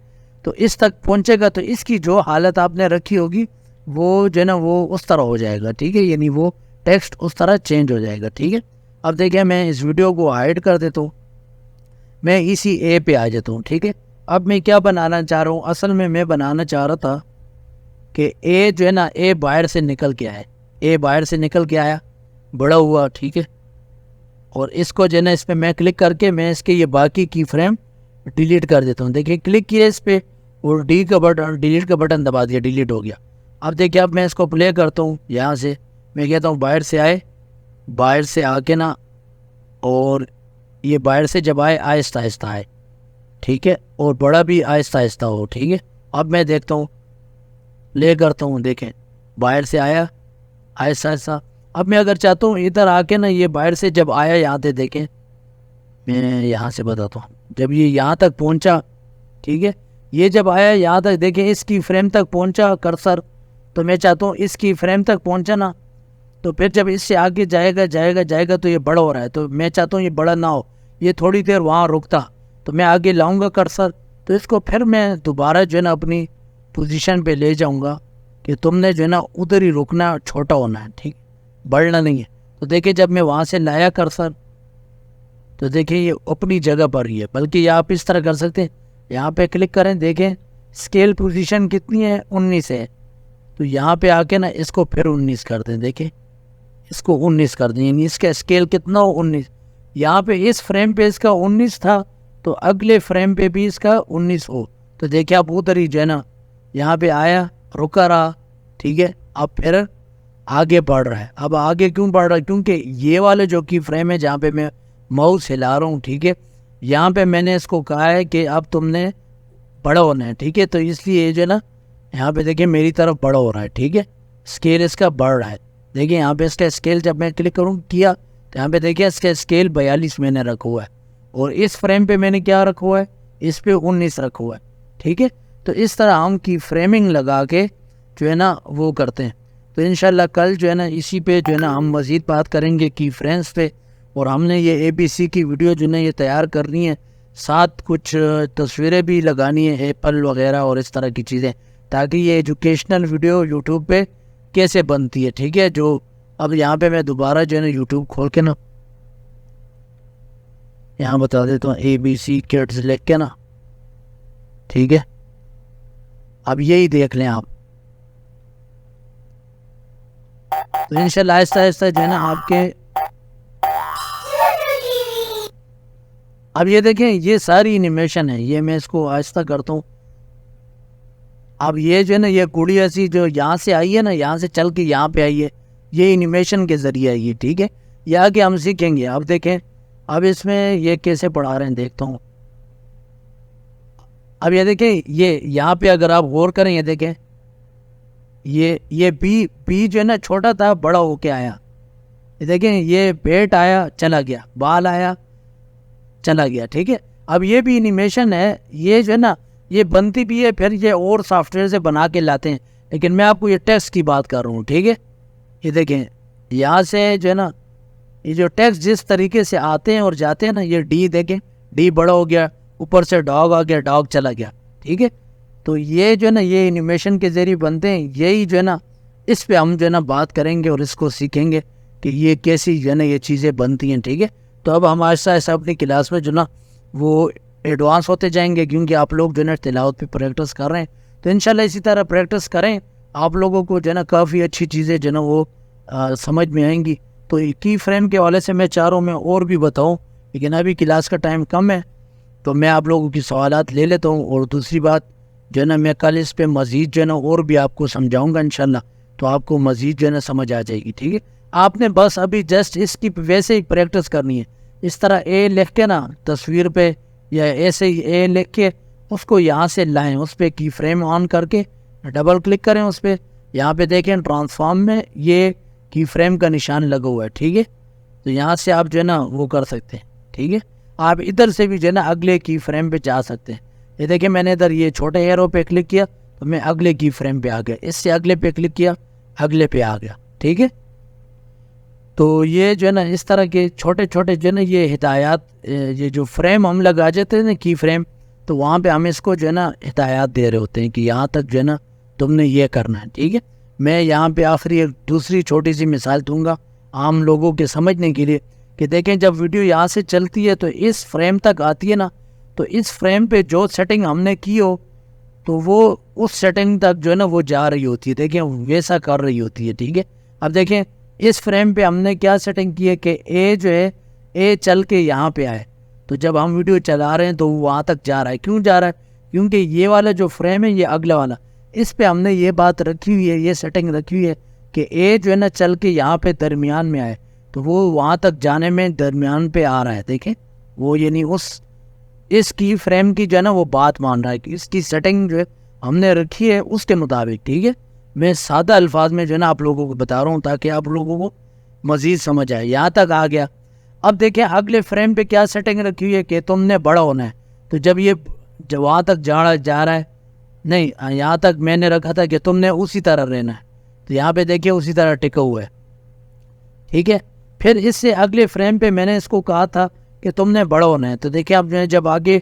تو اس تک پہنچے گا تو اس کی جو حالت آپ نے رکھی ہوگی وہ جو ہے نا وہ اس طرح ہو جائے گا, ٹھیک ہے. یعنی وہ ٹیکسٹ اس طرح چینج ہو جائے گا, ٹھیک ہے. اب دیکھیں میں اس ویڈیو کو ہائڈ کر دیتا ہوں, میں اسی اے پہ آ جاتا ہوں, ٹھیک ہے. اب میں کیا بنانا چاہ رہا ہوں, اصل میں بنانا چاہ رہا تھا کہ اے جو ہے نا اے باہر سے نکل کے آئے, اے باہر سے نکل کے آیا, بڑا ہوا, ٹھیک ہے. اور اس کو جو ہے نا اس پہ میں کلک کر کے میں اس کے یہ باقی کی فریم ڈیلیٹ کر دیتا ہوں. دیکھیں کلک کیا اس پہ اور ڈیلیٹ کا بٹن دبا دیا, ڈیلیٹ ہو گیا. اب دیکھیں اب میں اس کو پلے کرتا ہوں یہاں سے, میں کہتا ہوں باہر سے آئے, باہر سے آ کے نا اور یہ باہر سے جب آئے آہستہ آہستہ آئے, ٹھیک ہے, اور بڑا بھی آہستہ آہستہ ہو, ٹھیک ہے. اب میں دیکھتا ہوں, لے کرتا ہوں, دیکھیں باہر سے آیا ایسا ایسا. اب میں اگر چاہتا ہوں ادھر آ کے نا یہ باہر سے جب آیا یہاں سے دیکھیں, میں یہاں سے بتاتا ہوں, جب یہ یہاں تک پہنچا, ٹھیک ہے, یہ جب آیا یہاں تک دیکھیں اس کی فریم تک پہنچا کرسر, تو میں چاہتا ہوں اس کی فریم تک پہنچا نا, تو پھر جب اس سے آگے جائے گا تو یہ بڑا ہو رہا ہے, تو میں چاہتا ہوں یہ بڑا نہ ہو, یہ تھوڑی دیر وہاں رکتا, تو میں آگے لاؤں گا کرسر, تو اس کو پھر میں دوبارہ جو ہے نا اپنی پوزیشن پہ لے جاؤں گا کہ تم نے جو ہے نا ادھر ہی رکنا, چھوٹا ہونا ہے, ٹھیک, بڑھنا نہیں ہے. تو دیکھیں جب میں وہاں سے لایا کرسر, تو دیکھیں یہ اپنی جگہ پر ہی ہے, بلکہ یہ آپ اس طرح کر سکتے ہیں, یہاں پہ کلک کریں, دیکھیں اسکیل پوزیشن کتنی ہے, 19 ہے, تو یہاں پہ آ کے نا اس کو پھر 19 کر دیں, دیکھیں اس کو 19 کر دیں, یعنی اس کا اسکیل کتنا ہو, 19. یہاں پہ اس فریم پہ اس کا 19 تھا, تو اگلے فریم پہ بھی اس کا 19 ہو, تو دیکھیں آپ ادھر ہی جو ہے نا یہاں پہ آیا, رکا رہا, ٹھیک ہے, اب پھر آگے بڑھ رہا ہے. اب آگے کیوں بڑھ رہا ہے, کیونکہ یہ والے جو کی فریم ہے جہاں پہ میں ماؤس ہلا رہا ہوں, ٹھیک ہے, یہاں پہ میں نے اس کو کہا ہے کہ اب تم نے بڑا ہونا ہے, ٹھیک ہے, تو اس لیے جو ہے نا یہاں پہ دیکھیں میری طرف بڑا ہو رہا ہے, ٹھیک ہے, اسکیل اس کا بڑھ رہا ہے. دیکھیں یہاں پہ اس کا اسکیل جب میں کلک کروں کیا, تو یہاں پہ دیکھیں اس کا اسکیل 42 میں نے رکھا ہوا ہے, اور اس فریم پہ میں نے کیا رکھا ہوا ہے, اس پہ 19 رکھا ہوا ہے, ٹھیک ہے. تو اس طرح ہم کی فریمنگ لگا کے جو ہے نا وہ کرتے ہیں. تو انشاءاللہ کل جو ہے نا اسی پہ جو ہے نا ہم مزید بات کریں گے کی فرینس پہ, اور ہم نے یہ ABC کی ویڈیو جو ہے نا یہ تیار کرنی ہے, ساتھ کچھ تصویریں بھی لگانی ہے, ایپل وغیرہ اور اس طرح کی چیزیں, تاکہ یہ ایجوکیشنل ویڈیو یوٹیوب پہ کیسے بنتی ہے, ٹھیک ہے. جو اب یہاں پہ میں دوبارہ جو ہے نا یوٹیوب کھول کے نا یہاں بتا دیتا ہوں ABC Kids لکھ کے نا, ٹھیک ہے, اب یہی دیکھ لیں آپ. تو انشاءاللہ آہستہ آہستہ جو ہے نا آپ کے, اب یہ دیکھیں یہ ساری انیمیشن ہے, یہ میں اس کو آہستہ کرتا ہوں. اب یہ جو ہے نا یہ کڑی ایسی جو یہاں سے آئی ہے نا, یہاں سے چل کے یہاں پہ آئی ہے, یہ انیمیشن کے ذریعے آئی ہے, ٹھیک ہے. یہ آگے ہم سیکھیں گے. اب دیکھیں اب اس میں یہ کیسے پڑھا رہے ہیں دیکھتا ہوں. اب یہ دیکھیں یہ یہاں پہ اگر آپ غور کریں, یہ دیکھیں یہ بی جو ہے نا چھوٹا تھا, بڑا ہو کے آیا. یہ دیکھیں یہ بیٹ آیا چلا گیا, بال آیا چلا گیا, ٹھیک ہے. اب یہ بھی انیمیشن ہے, یہ جو ہے نا یہ بنتی بھی ہے, پھر یہ اور سافٹ ویئر سے بنا کے لاتے ہیں, لیکن میں آپ کو یہ ٹیکسٹ کی بات کر رہا ہوں, ٹھیک ہے. یہ دیکھیں یہاں سے جو ہے نا یہ جو ٹیکسٹ جس طریقے سے آتے ہیں اور جاتے ہیں نا, یہ ڈی دیکھیں, ڈی بڑا ہو گیا, اوپر سے ڈاگ آ گیا, ڈاگ چلا گیا, ٹھیک ہے. تو یہ جو ہے نا یہ انیمیشن کے ذریعے بنتے ہیں. یہی جو ہے نا اس پہ ہم جو ہے نا بات کریں گے اور اس کو سیکھیں گے کہ یہ کیسی جو ہے نا یہ چیزیں بنتی ہیں, ٹھیک ہے. تو اب ہم آہستہ آہستہ اپنی کلاس میں جو نا وہ ایڈوانس ہوتے جائیں گے, کیونکہ آپ لوگ جو ہے نا تلاوت پہ پریکٹس کر رہے ہیں. تو انشاءاللہ اسی طرح پریکٹس کریں, آپ لوگوں کو جو ہے نا کافی اچھی چیزیں جو ہے نا وہ سمجھ میں آئیں گی. تو کی فریم کے حوالے سے میں چاہ رہا ہوں میں اور بھی بتاؤں, لیکن ابھی کلاس کا ٹائم کم ہے, تو میں آپ لوگوں کی سوالات لے لیتا ہوں. اور دوسری بات جو ہے نا میں کل اس پہ مزید جو ہے نا اور بھی آپ کو سمجھاؤں گا انشاءاللہ, تو آپ کو مزید جو ہے نا سمجھ آ جائے گی, ٹھیک ہے. آپ نے بس ابھی جسٹ اس کی ویسے ہی پریکٹس کرنی ہے. اس طرح اے لکھ کے نا تصویر پہ, یا ایسے ہی اے لکھ کے اس کو یہاں سے لائیں, اس پہ کی فریم آن کر کے ڈبل کلک کریں اس پہ. یہاں پہ دیکھیں ٹرانسفارم میں یہ کی فریم کا نشان لگا ہوا ہے, ٹھیک ہے. تو یہاں سے آپ جو ہے نا وہ کر سکتے ہیں, ٹھیک ہے. آپ ادھر سے بھی جو ہے نا اگلے کی فریم پہ جا سکتے ہیں. یہ دیکھیں میں نے ادھر یہ چھوٹے ایرو پہ کلک کیا تو میں اگلے کی فریم پہ آ گیا, اس سے اگلے پہ کلک کیا اگلے پہ آ گیا, ٹھیک ہے. تو یہ جو ہے نا اس طرح کے چھوٹے چھوٹے جو ہے نا یہ ہدایات, یہ جو فریم ہم لگا جاتے ہیں نا کی فریم, تو وہاں پہ ہم اس کو جو ہے نا ہدایات دے رہے ہوتے ہیں کہ یہاں تک جو ہے نا تم نے یہ کرنا ہے, ٹھیک ہے. میں یہاں پہ آخری ایک دوسری چھوٹی سی مثال دوں گا عام لوگوں کے سمجھنے کے لیے, کہ دیکھیں جب ویڈیو یہاں سے چلتی ہے تو اس فریم تک آتی ہے نا, تو اس فریم پہ جو سیٹنگ ہم نے کی ہو تو وہ اس سیٹنگ تک جو ہے نا وہ جا رہی ہوتی ہے, دیکھیں ویسا کر رہی ہوتی ہے, ٹھیک ہے. اب دیکھیں اس فریم پہ ہم نے کیا سیٹنگ کی ہے کہ اے جو ہے اے چل کے یہاں پہ آئے, تو جب ہم ویڈیو چلا رہے ہیں تو وہ وہاں تک جا رہا ہے. کیوں جا رہا ہے, کیونکہ یہ والا جو فریم ہے یہ اگلا والا, اس پہ ہم نے یہ بات رکھی ہوئی ہے, یہ سیٹنگ رکھی ہوئی ہے کہ اے جو ہے نا چل کے یہاں پہ درمیان میں آئے, تو وہ وہاں تک جانے میں درمیان پہ آ رہا ہے. دیکھیں وہ یعنی اس کی فریم کی جو ہے نا وہ بات مان رہا ہے کہ اس کی سیٹنگ جو ہے ہم نے رکھی ہے اس کے مطابق, ٹھیک ہے. میں سادہ الفاظ میں جو ہے نا آپ لوگوں کو بتا رہا ہوں تاکہ آپ لوگوں کو مزید سمجھ آئے. یہاں تک آ گیا. اب دیکھیں اگلے فریم پہ کیا سیٹنگ رکھی ہوئی ہے کہ تم نے بڑا ہونا ہے. تو جب یہ وہاں تک جا رہا ہے, نہیں یہاں تک میں نے رکھا تھا کہ تم نے اسی طرح رہنا ہے, تو یہاں پہ دیکھیں اسی طرح ٹکا ہوا ہے. ٹھیک ہے, پھر اس سے اگلے فریم پہ میں نے اس کو کہا تھا کہ تم نے بڑا ہونا ہے. تو دیکھیں اب میں جب آگے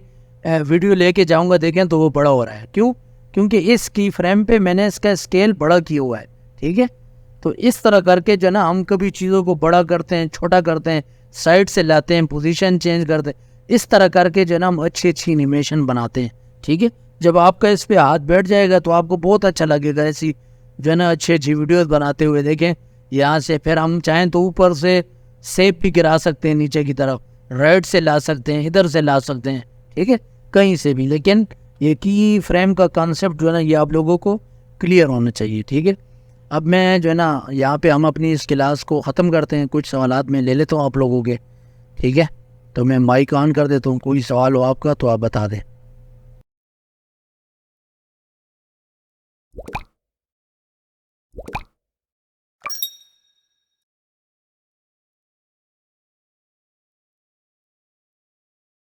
ویڈیو لے کے جاؤں گا دیکھیں تو وہ بڑا ہو رہا ہے. کیوں؟ کیونکہ اس کی فریم پہ میں نے اس کا اسکیل بڑا کیا ہوا ہے. ٹھیک ہے, تو اس طرح کر کے جو ہے نا ہم کبھی چیزوں کو بڑا کرتے ہیں, چھوٹا کرتے ہیں, سائڈ سے لاتے ہیں, پوزیشن چینج کرتے ہیں. اس طرح کر کے جو ہے نا ہم اچھی انیمیشن بناتے ہیں. ٹھیک ہے, جب آپ کا اس پہ ہاتھ بیٹھ جائے گا تو آپ کو بہت اچھا لگے گا ایسی جو ہے نا اچھی ویڈیوز بناتے ہوئے. دیکھیں یہاں سے پھر ہم چاہیں تو اوپر سے سیپ بھی گرا سکتے ہیں, نیچے کی طرف رائٹ سے لا سکتے ہیں, ادھر سے لا سکتے ہیں. ٹھیک ہے, کہیں سے بھی. لیکن یہ کی فریم کا کانسیپٹ جو ہے نا یہ آپ لوگوں کو کلیئر ہونا چاہیے. ٹھیک ہے, اب میں جو ہے نا یہاں پہ ہم اپنی اس کلاس کو ختم کرتے ہیں. کچھ سوالات میں لے لیتا ہوں آپ لوگوں کے. ٹھیک ہے, تو میں مائک آن کر دیتا ہوں. کوئی سوال ہو آپ کا تو آپ بتا دیں.